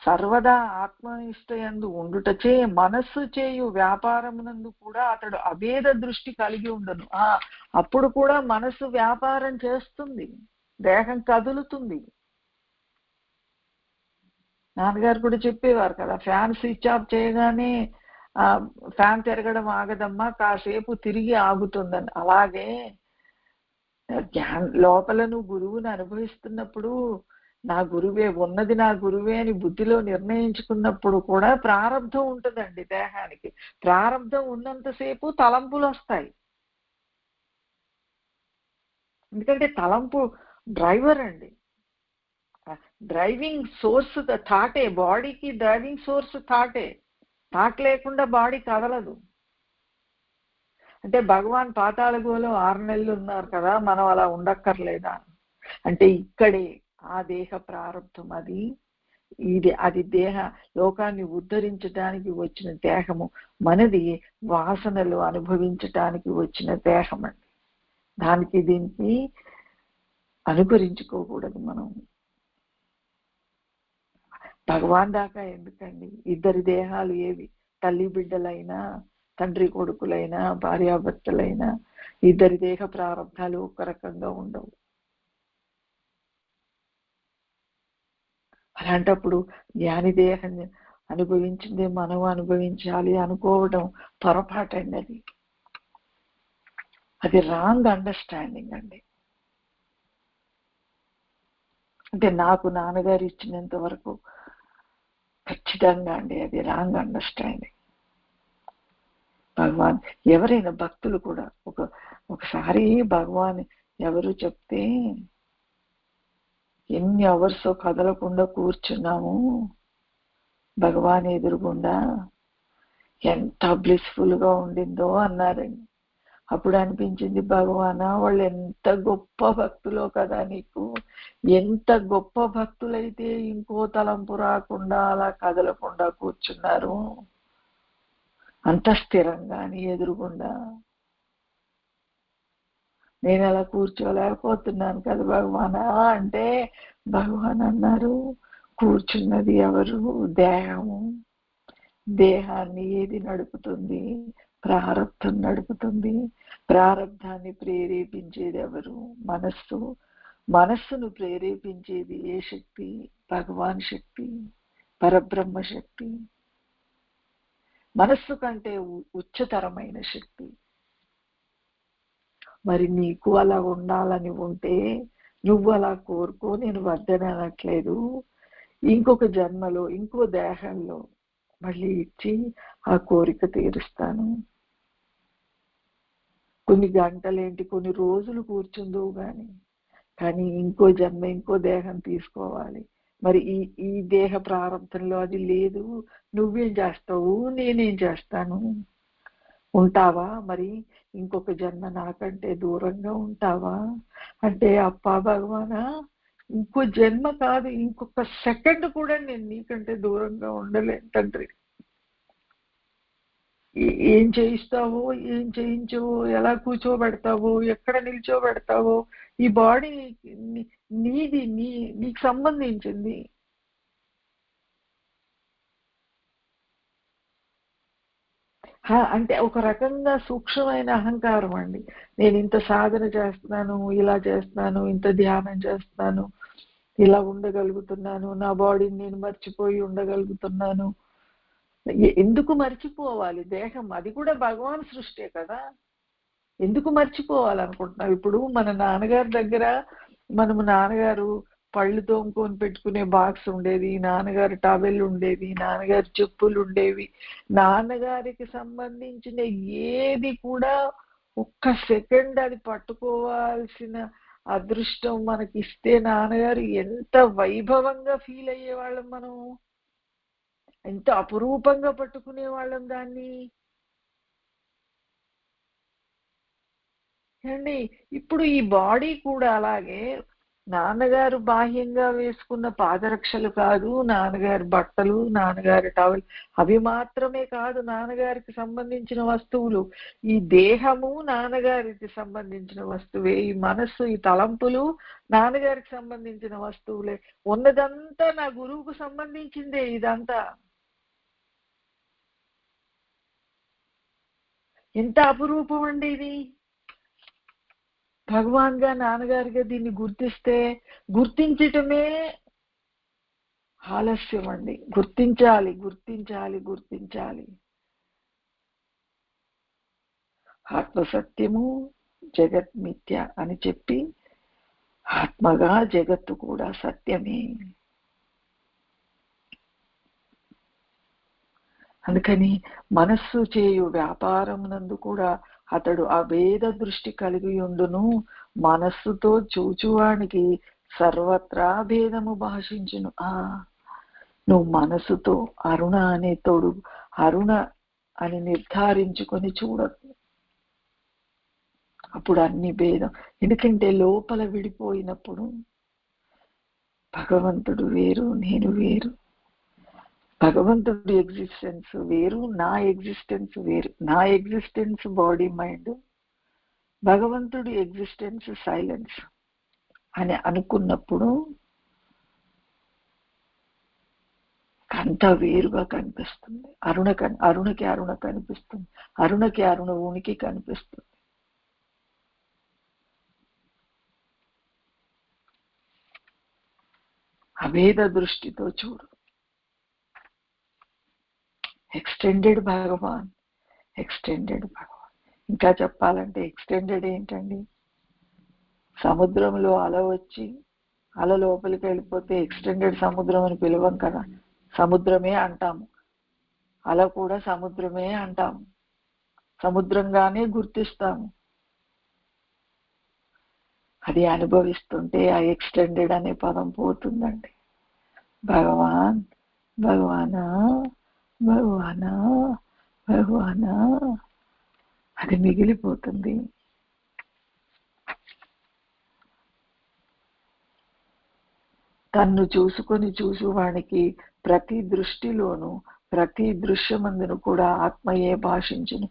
సర్వదా ఆత్మనిష్టయందు ఉండుటచే మనస్సు చేయు వ్యాపారమునందు కూడా అతడు అభేద దృష్టి కలిగి ఉండను. అప్పుడు కూడా మనసు వ్యాపారం చేస్తుంది, దేహం కదులుతుంది. నాన్నగారు కూడా చెప్పేవారు కదా, ఫ్యాన్ స్విచ్ ఆఫ్ చేయగానే ఫ్యాన్ తిరగడం ఆగదమ్మా, కాసేపు తిరిగి ఆగుతుందని. అలాగే లోపల నువ్వు గురువుని అనుభవిస్తున్నప్పుడు నా గురువే ఉన్నది, నా గురువే అని బుద్ధిలో నిర్ణయించుకున్నప్పుడు కూడా ప్రారంధం ఉంటుందండి దేహానికి. ప్రారంధం ఉన్నంతసేపు తలంపులు వస్తాయి. ఎందుకంటే తలంపు డ్రైవర్ అండి. డ్రైవింగ్ సోర్స్ థాటే, బాడీకి డ్రైవింగ్ సోర్స్ థాటే. థాట్ లేకుండా బాడీ కదలదు. అంటే భగవాన్ పాతాళగోలో 6 నెలలు ఉన్నారు కదా, మనం అలా ఉండక్కర్లేదా అంటే ఇక్కడే ఆ దేహ ప్రారంభం, అది దేహ లోకాన్ని ఉద్ధరించడానికి వచ్చిన దేహము, మనది వాసనలు అనుభవించటానికి వచ్చిన దేహం అండి. దానికి దీనికి అనుకరించుకోకూడదు మనం. భగవాన్ దాకా ఎందుకండి, ఇద్దరి దేహాలు ఏవి, తల్లి బిడ్డలైనా, తండ్రి కొడుకులైనా, భార్యాభర్తలైనా, ఇద్దరి దేహ ప్రారంభాలు ఒక రకంగా ఉండవు. అలాంటప్పుడు జ్ఞాని దేహం అనుభవించిందే మనం అనుభవించాలి అనుకోవడం పొరపాటండి. అది రాంగ్ అండర్స్టాండింగ్ అండి. అంటే నాకు నాన్నగారు ఇచ్చినంత వరకు ఖచ్చితంగా అండి అది రాంగ్ అండర్స్టాండింగ్. భగవాన్ ఎవరైనా భక్తులు కూడా ఒకసారి భగవాన్ ఎవరు చెప్తే ఎన్ని అవర్స్ కదలకుండా కూర్చున్నాము భగవాన్ ఎదురుగుండా, ఎంత బ్లిస్ఫుల్ గా ఉండిందో అన్నారండి. అప్పుడు అనిపించింది, భగవానా వాళ్ళు ఎంత గొప్ప భక్తులో కదా నీకు, ఎంత గొప్ప భక్తులైతే ఇంకో తలంపు రాకుండా అలా కదలకుండా కూర్చున్నారు అంత స్థిరంగా నీ ఎదురుగుండా. నేను అలా కూర్చోలేకపోతున్నాను కదా భగవానా అంటే భగవాన్ అన్నారు, కూర్చున్నది ఎవరు? దేహము. దేహాన్ని ఏది నడుపుతుంది? ప్రారబ్ధం నడుపుతుంది. ప్రారబ్ధాన్ని ప్రేరేపించేది ఎవరు? మనస్సు. మనస్సును ప్రేరేపించేది ఏ శక్తి? భగవాన్ శక్తి, పరబ్రహ్మ శక్తి. మనస్సు కంటే ఉచ్చతరమైన శక్తి. మరి నీకు అలా ఉండాలని ఉంటే నువ్వు అలా కోరుకో, నేను వద్దనట్లేదు. ఇంకొక జన్మలో ఇంకో దేహంలో మళ్ళీ ఇచ్చి ఆ కోరిక తీరుస్తాను. కొన్ని గంటలేంటి, కొన్ని రోజులు కూర్చుందువు కానీ ఇంకో జన్మ ఇంకో దేహం తీసుకోవాలి. మరి ఈ దేహ ప్రారంభంలో అది లేదు, నువ్వేం చేస్తావు, నేనేం చేస్తాను? ఉంటావా? మరి ఇంకొక జన్మ నాకంటే దూరంగా ఉంటావా అంటే, అప్పా భగవానా ఇంకో జన్మ కాదు, ఇంకొక సెకండ్ కూడా నేను నీకంటే దూరంగా ఉండలేను తండ్రి. ఏం చేయిస్తావో, ఏం చేయించవో, ఎలా కూర్చోబెడతావో, ఎక్కడ నిల్చోబెడతావో, ఈ బాడీ నీది, నీకు సంబంధించింది. అంటే ఒక రకంగా సూక్ష్మమైన అహంకారం అండి. నేను ఇంత సాధన చేస్తున్నాను, ఇలా చేస్తున్నాను, ఇంత ధ్యానం చేస్తున్నాను, ఇలా ఉండగలుగుతున్నాను, నా బాడీని నేను మర్చిపోయి ఉండగలుగుతున్నాను. ఎందుకు మర్చిపోవాలి? దేహం అది కూడా భగవాన్ సృష్టే కదా, ఎందుకు మర్చిపోవాలనుకుంటున్నావు? ఇప్పుడు మన నాన్నగారి దగ్గర నాన్నగారు పళ్ళు తోముకొని పెట్టుకునే బాక్స్ ఉండేది, నాన్నగారు టవెల్ ఉండేది, నాన్నగారి చెప్పులు ఉండేవి. నాన్నగారికి సంబంధించిన ఏది కూడా ఒక్క సెకండ్ అది పట్టుకోవాల్సిన అదృష్టం మనకి ఇస్తే నాన్నగారు ఎంత వైభవంగా ఫీల్ అయ్యేవాళ్ళం, మనం ఎంత అపురూపంగా పట్టుకునే వాళ్ళం దాన్ని. అండి ఇప్పుడు ఈ బాడీ కూడా అలాగే, నాన్నగారు బాహ్యంగా వేసుకున్న పాదరక్షలు కాదు, నాన్నగారి బట్టలు, నాన్నగారి టవల్ అవి మాత్రమే కాదు నాన్నగారికి సంబంధించిన వస్తువులు. ఈ దేహము నాన్నగారికి సంబంధించిన వస్తువే, ఈ మనస్సు, ఈ తలంపులు నాన్నగారికి సంబంధించిన వస్తువులే. ఉన్నదంతా నా గురువుకు సంబంధించిందే ఇదంతా. ఎంత అపురూపం అండి ఇది. భగవాన్ గా, నాన్నగారిగా దీన్ని గుర్తించటమే ఆలస్యం అండి. గుర్తించాలి, గుర్తించాలి, గుర్తించాలి. ఆత్మసత్యము, జగత్ మిథ్య అని చెప్పి, ఆత్మగా జగత్తు కూడా సత్యమే. అందుకని మనస్సు చేయు వ్యాపారమునందు కూడా అతడు అభేద దృష్టి కలిగి ఉండును. మనస్సుతో చూచువానికి సర్వత్రా భేదము భాషించును. నువ్వు మనసుతో అరుణ అనే తోడు అరుణ అని నిర్ధారించుకొని చూడదు, అప్పుడు అన్ని భేదం. ఎందుకంటే లోపల విడిపోయినప్పుడు భగవంతుడు వేరు, నేను వేరు. భగవంతుడి ఎగ్జిస్టెన్స్ వేరు, నా ఎగ్జిస్టెన్స్ వేరు. నా ఎగ్జిస్టెన్స్ బాడీ మైండ్, భగవంతుడి ఎగ్జిస్టెన్స్ సైలెన్స్ అని అనుకున్నప్పుడు అంతా వేరుగా కనిపిస్తుంది. అరుణకి అరుణ కనిపిస్తుంది, అరుణకి అరుణ ఉనికి కనిపిస్తుంది. అభేద దృష్టితో చూడు. ఎక్స్టెండెడ్ భగవాన్, ఎక్స్టెండెడ్ భగవాన్. ఇంకా చెప్పాలంటే ఎక్స్టెండెడ్ ఏంటండి? సముద్రంలో అల వచ్చి అల లోపలికి వెళ్ళిపోతే ఎక్స్టెండెడ్ సముద్రం అని పిలవం కదా, సముద్రమే అంటాము. అల కూడా సముద్రమే అంటాము, సముద్రంగానే గుర్తిస్తాము. అది అనుభవిస్తుంటే ఆ ఎక్స్టెండెడ్ అనే పదం పోతుందండి. భగవాన్, భగవానా, భగవానా, భగవానా అది మిగిలిపోతుంది. తన్ను చూసుకొని చూసువానికి ప్రతి దృష్టిలోనూ ప్రతి దృశ్యమందును కూడా ఆత్మయే భాషించును.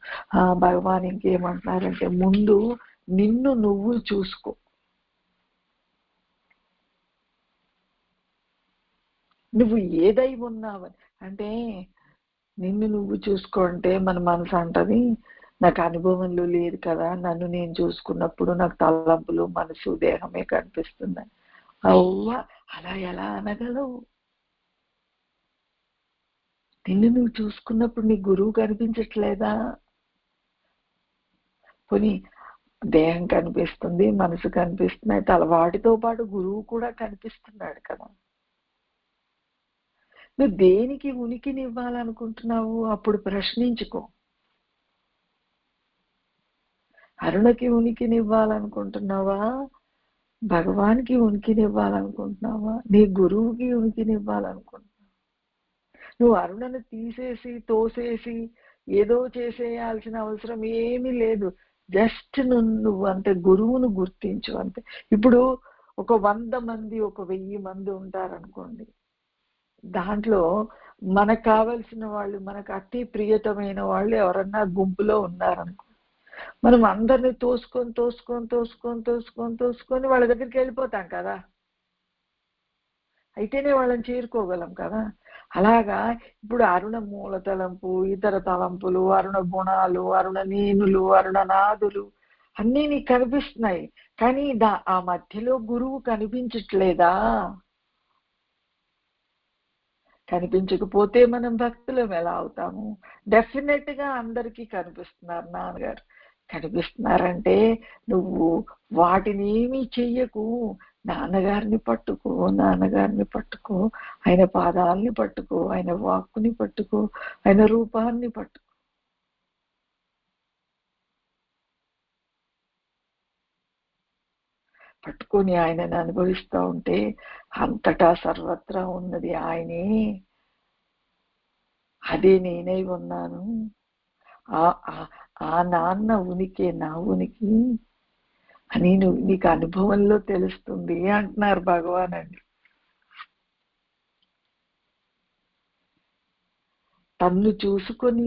భగవాన్ ఇంకేమంటున్నారంటే, ముందు నిన్ను నువ్వు చూసుకో. నువ్వు ఏదై ఉన్నావని అంటే, నిన్ను నువ్వు చూసుకో అంటే మన మనసు అంటది, నాకు అనుభవంలో లేదు కదా, నన్ను నేను చూసుకున్నప్పుడు నాకు తలంపులు మనసు దేహమే కనిపిస్తున్నాయి. అవ్వ అలా ఎలా అనగలవు? నిన్ను నువ్వు చూసుకున్నప్పుడు నీ గురువు కనిపించట్లేదా? పోనీ దేహం కనిపిస్తుంది, మనసు కనిపిస్తున్నాయి, వాటితో పాటు గురువు కూడా కనిపిస్తున్నాడు కదా. నువ్వు దేనికి ఉనికిని ఇవ్వాలనుకుంటున్నావు? అప్పుడు ప్రశ్నించుకో. అరుణకి ఉనికిని ఇవ్వాలనుకుంటున్నావా? భగవాన్కి ఉనికిని ఇవ్వాలనుకుంటున్నావా? నీ గురువుకి ఉనికిని ఇవ్వాలనుకుంటున్నావా? నువ్వు అరుణను తీసేసి తోసేసి ఏదో చేసేయాల్సిన అవసరం ఏమీ లేదు. జస్ట్ నువ్వు అంతే గురువును గుర్తించు అంతే. ఇప్పుడు ఒక 100 మంది 1000 మంది ఉంటారనుకోండి, దాంట్లో మనకు కావలసిన వాళ్ళు, మనకు అతి ప్రియతమైన వాళ్ళు ఎవరన్నా గుంపులో ఉన్నారనుకో, మనం అందరినీ తోసుకొని తోసుకొని తోసుకొని తోసుకొని తోసుకొని వాళ్ళ దగ్గరికి వెళ్ళిపోతాం కదా, అయితేనే వాళ్ళని చేరుకోగలం కదా. అలాగా ఇప్పుడు అరుణ మూల తలంపు, ఇతర తలంపులు, అరుణ గుణాలు, అరుణ నేనులు, అరుణనాదులు అన్నీ నీకు కనిపిస్తున్నాయి. కానీ ఆ మధ్యలో గురువు కనిపించట్లేదా? కనిపించకపోతే మనం భక్తులం ఎలా అవుతాము? డెఫినెట్ గా అందరికీ కనిపిస్తున్నారు నాన్నగారు. కనిపిస్తున్నారంటే నువ్వు వాటిని ఏమీ చెయ్యకు. నాన్నగారిని పట్టుకో, నాన్నగారిని పట్టుకో, ఆయన పాదాలని పట్టుకో, ఆయన వాక్కుని పట్టుకో, ఆయన రూపాన్ని పట్టుకో. పట్టుకొని ఆయనను అనుభవిస్తూ ఉంటే అంతటా సర్వత్రా ఉన్నది ఆయనే. అదే నేనై ఉన్నాను. ఆ నాన్న ఉనికి నా ఉనికి అని నీకు అనుభవంలో తెలుస్తుంది అంటున్నారు భగవాన్ అండి. తన్ను చూసుకొని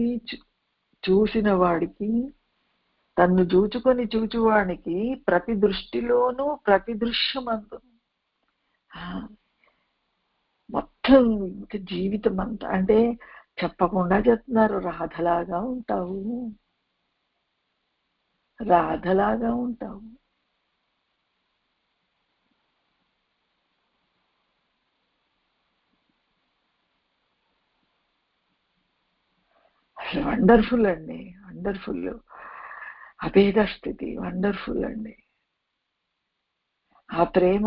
చూసిన వాడికి, తన్ను చూచుకొని చూచువాడికి ప్రతి దృష్టిలోనూ ప్రతి దృశ్యమందు మొత్తం ఇంకా జీవితం అంతా అంటే చెప్పకుండా చెప్తున్నారు, రాధలాగా ఉంటావు, రాధలాగా ఉంటావు. వండర్ఫుల్ అండి, వండర్ఫుల్. అభేద స్థితి వండర్ఫుల్ అండి. ఆ ప్రేమ,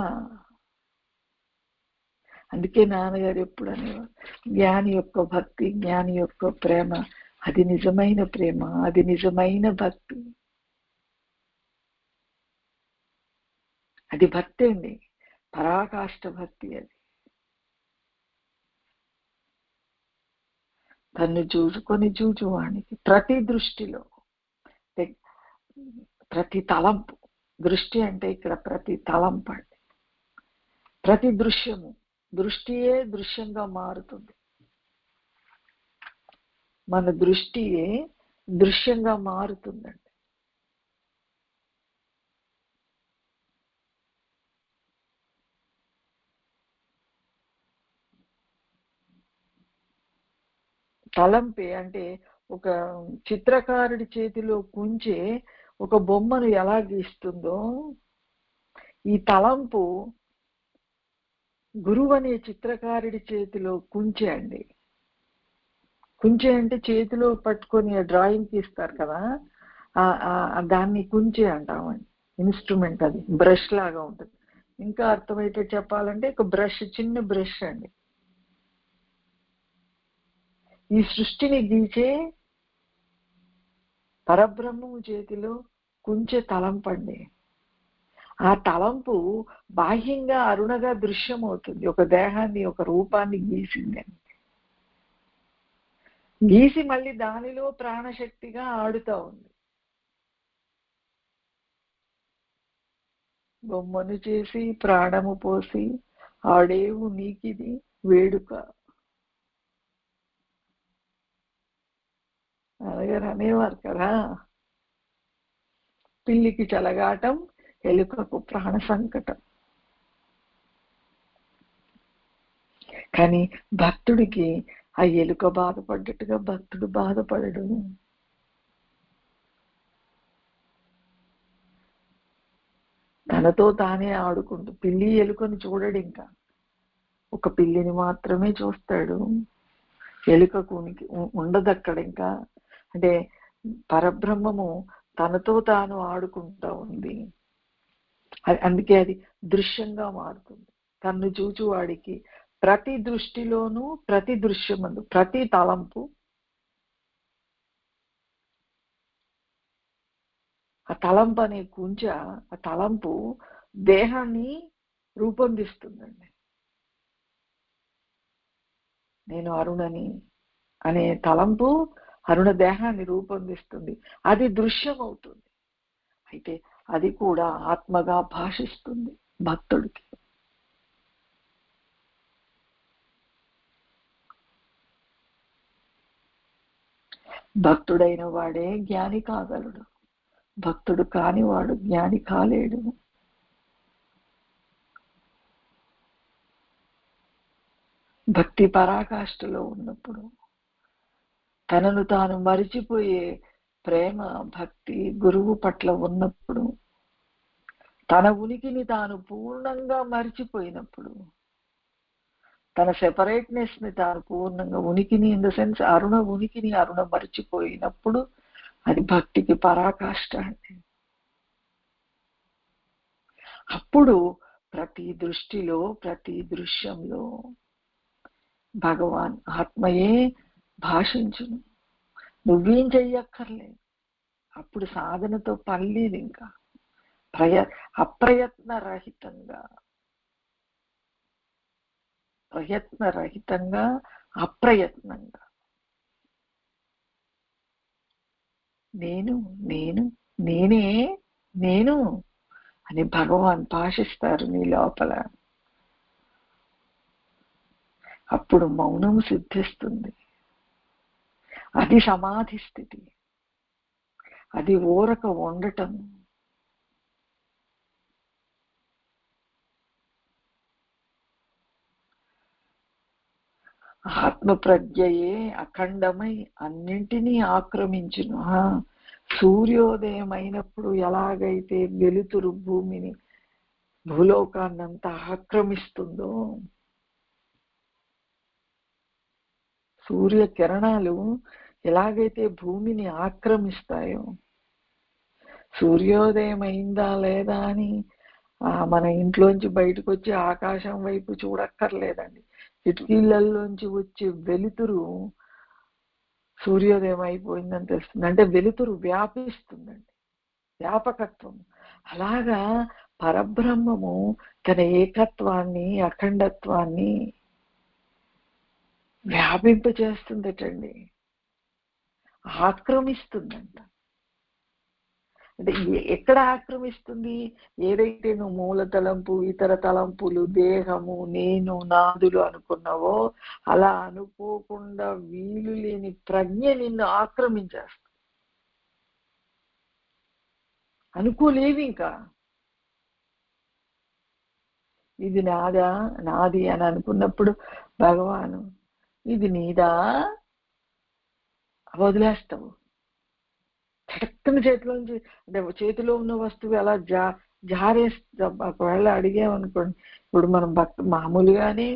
అందుకే నాన్నగారు ఎప్పుడు అనేవారు, జ్ఞాని యొక్క భక్తి, జ్ఞాని యొక్క ప్రేమ అది నిజమైన ప్రేమ, అది నిజమైన భక్తి. అది భక్తి అండి, పరాకాష్ఠ భక్తి. అది తన్ను చూసుకొని చూచువానికి ప్రతి దృష్టిలో, ప్రతి తలంపు, దృష్టి అంటే ఇక్కడ ప్రతి తలంపు అండి, ప్రతి దృశ్యము, దృష్టియే దృశ్యంగా మారుతుంది. మన దృష్టియే దృశ్యంగా మారుతుందండి. తలంపే అంటే ఒక చిత్రకారుడి చేతిలో కుంచే ఒక బొమ్మను ఎలా గీస్తుందో, ఈ తలంపు గురువు అనే చిత్రకారుడి చేతిలో కుంచే అండి. కుంచే అంటే చేతిలో పట్టుకొని డ్రాయింగ్ తీస్తారు కదా, దాన్ని కుంచే అంటామండి. ఇన్స్ట్రుమెంట్ అది బ్రష్ లాగా ఉంటుంది. ఇంకా అర్థమైతే చెప్పాలంటే ఒక బ్రష్, చిన్న బ్రష్ అండి. ఈ సృష్టిని గీచే పరబ్రహ్మము చేతిలో కుంచె తలంపండి. ఆ తలంపు బాహ్యంగా అరుణగా దృశ్యమవుతుంది, ఒక దేహాన్ని, ఒక రూపాన్ని గీసింది. గీసి మళ్ళీ దానిలో ప్రాణశక్తిగా ఆడుతూ ఉంది. బొమ్మను చేసి ప్రాణము పోసి ఆడేవు నీకిది వేడుక. నాన్నగారు అనేవారు కదా, పిల్లికి చలగాటం ఎలుకకు ప్రాణ సంకటం. కానీ భక్తుడికి ఆ ఎలుక బాధపడ్డట్టుగా భక్తుడు బాధపడడు. తనతో తానే ఆడుకుంటూ పిల్లి ఎలుకను చూడడు, ఇంకా ఒక పిల్లిని మాత్రమే చూస్తాడు. ఎలుకకు ఉండదు అక్కడ. ఇంకా అంటే పరబ్రహ్మము తనతో తాను ఆడుకుంటా ఉంది. అందుకే అది దృశ్యంగా మారుతుంది. తన్ను చూచువాడికి ప్రతి దృష్టిలోనూ, ప్రతి దృశ్యమందు, ప్రతి తలంపు, ఆ తలంపు అనే కుంచ, ఆ తలంపు దేహాన్ని రూపొందిస్తుందండి. నేను అరుణని అనే తలంపు అరుణ దేహాన్ని రూపొందిస్తుంది. అది దృశ్యం అవుతుంది. అయితే అది కూడా ఆత్మగా భాషిస్తుంది భక్తుడికి. భక్తుడైన వాడే జ్ఞాని కాగలడు. భక్తుడు కానివాడు జ్ఞాని కాలేడు. భక్తి పరాకాష్ఠలో ఉన్నప్పుడు, తనను తాను మరిచిపోయే ప్రేమ భక్తి గురువు పట్ల ఉన్నప్పుడు, తన ఉనికిని తాను పూర్ణంగా మరిచిపోయినప్పుడు, తన సెపరేట్నెస్ ని తాను పూర్ణంగా, ఉనికిని ఇన్ ద సెన్స్ అరుణ ఉనికిని అరుణ మరిచిపోయినప్పుడు అది భక్తికి పరాకాష్ఠ అండి. అప్పుడు ప్రతి దృష్టిలో, ప్రతి దృశ్యంలో భగవాన్ ఆత్మయే భాషించును. నువ్వేం చెయ్యక్కర్లేదు. అప్పుడు సాధనతో పని లేదు. ఇంకా అప్రయత్నరహితంగా, ప్రయత్నరహితంగా, అప్రయత్నంగా నేను నేను నేనే నేను అని భగవాన్ భాషిస్తారు నీ లోపల. అప్పుడు మౌనము సిద్ధిస్తుంది. అది సమాధి స్థితి. అది ఊరక ఉండటం. ఆత్మ ప్రజ్ఞయే అఖండమై అన్నింటినీ ఆక్రమించును. సూర్యోదయం అయినప్పుడు ఎలాగైతే వెలుతురు భూమిని, భూలోకాన్నంతా ఆక్రమిస్తుందో, సూర్య కిరణాలు ఎలాగైతే భూమిని ఆక్రమిస్తాయో, సూర్యోదయం అయిందా లేదా అని మన ఇంట్లోంచి బయటకు వచ్చి ఆకాశం వైపు చూడక్కర్లేదండి. కిటికీలలోంచి వచ్చే వెలుతురు సూర్యోదయం అయిపోయిందని తెలుస్తుంది. అంటే వెలుతురు వ్యాపిస్తుందండి, వ్యాపకత్వం. అలాగా పరబ్రహ్మము తన ఏకత్వాన్ని, అఖండత్వాన్ని వ్యాపింపచేస్తుందటండి, ఆక్రమిస్తుందంట. అంటే ఎక్కడ ఆక్రమిస్తుంది? ఏదైతే నువ్వు మూల తలంపు, ఇతర తలంపులు, దేహము, నేను, నాదులు అనుకున్నావో, అలా అనుకోకుండా వీలు లేని ప్రజ్ఞ నిన్ను ఆక్రమించేస్తుంది. అనుకోలేవి. ఇంకా ఇది నాదా, నాది అని అనుకున్నప్పుడు భగవాను ఇది నీదా వదిలేస్తావు. చటక్కన చేతిలోంచి, అంటే చేతిలో ఉన్న వస్తువు ఎలా జారేస్తాం. ఒకవేళ అడిగామనుకోండి, ఇప్పుడు మనం మామూలుగానే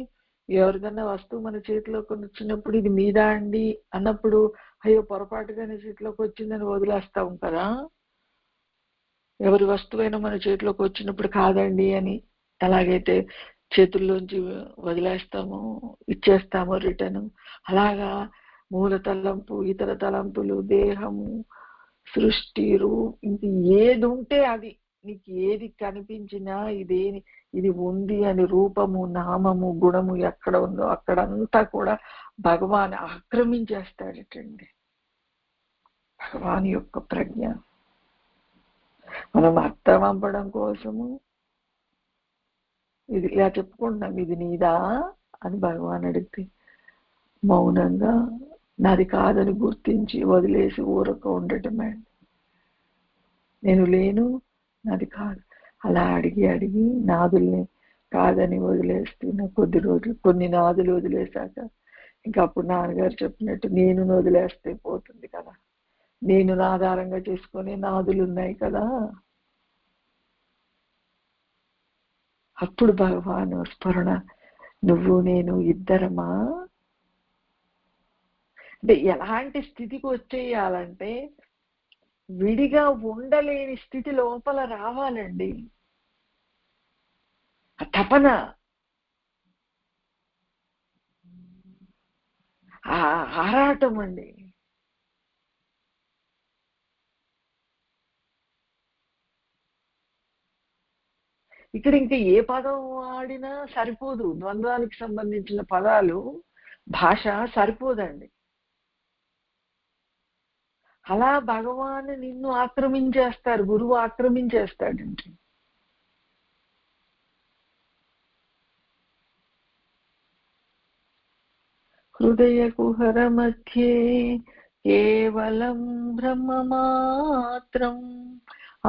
ఎవరికన్నా వస్తువు మన చేతిలోకి వచ్చినప్పుడు ఇది మీదా అండి అన్నప్పుడు అయ్యో పొరపాటుగానే చేతిలోకి వచ్చిందని వదిలేస్తాం కదా. ఎవరి వస్తువైనా మన చేతిలోకి వచ్చినప్పుడు కాదండి అని ఎలాగైతే చేతుల్లోంచి వదిలేస్తామో, ఇచ్చేస్తామో రిటర్న్, అలాగా మూల తలంపు, ఇతర తలంపులు, దేహము, సృష్టి, ఇంక ఏది ఉంటే అది, నీకు ఏది కనిపించినా ఇది ఉంది అని రూపము, నామము, గుణము ఎక్కడ ఉందో అక్కడంతా కూడా భగవాన్ ఆక్రమించేస్తాడటండి. భగవాన్ యొక్క ప్రజ్ఞ. మనం అర్థం పంపడం కోసము ఇది ఇలా చెప్పుకుంటున్నాం, ఇది నీదా అని భగవాన్ అడిగితే మౌనంగా నాది కాదని గుర్తించి వదిలేసి ఊరక ఉండటమే. నేను లేను, నాది కాదు. అలా అడిగి అడిగి నాదుల్ని కాదని వదిలేస్తున్న కొన్ని నాదులు వదిలేశాక ఇంకా అప్పుడు నాన్నగారు చెప్పినట్టు నేను వదిలేస్తే పోతుంది కదా, నేను ఆధారంగా చేసుకునే నాదులు ఉన్నాయి కదా. అప్పుడు భగవాను స్మరణ, నువ్వు నేను ఇద్దరమా అంటే ఎలాంటి స్థితికి వచ్చేయాలంటే విడిగా ఉండలేని స్థితి లోపల రావాలండి. ఆ తపన, ఆ ఆరాటం అండి. ఇక్కడ ఇంకా ఏ పదం ఆడినా సరిపోదు, ద్వంద్వానికి సంబంధించిన పదాలు భాష సరిపోదండి. అలా భగవాన్ నిన్ను ఆక్రమించేస్తారు, గురువు ఆక్రమించేస్తాడండి. హృదయ కుహర మధ్యే కేవలం బ్రహ్మమాత్రం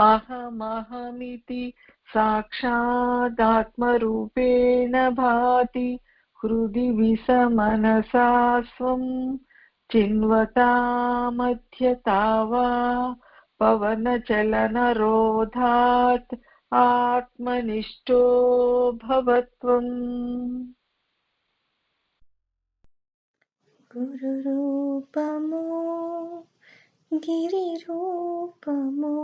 అహమహమితి సాక్షాదాత్మరూపేణ భాతి హృది విసమనసా స్వం చిన్వతా మధ్యతావా పవనచలనరోధాత్ ఆత్మనిష్టో భవత్వం. గురురూపమో గిరిరూపమో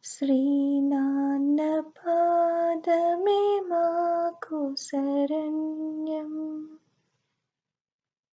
శ్రీనాన్న పాదమే మాకు శరణ్.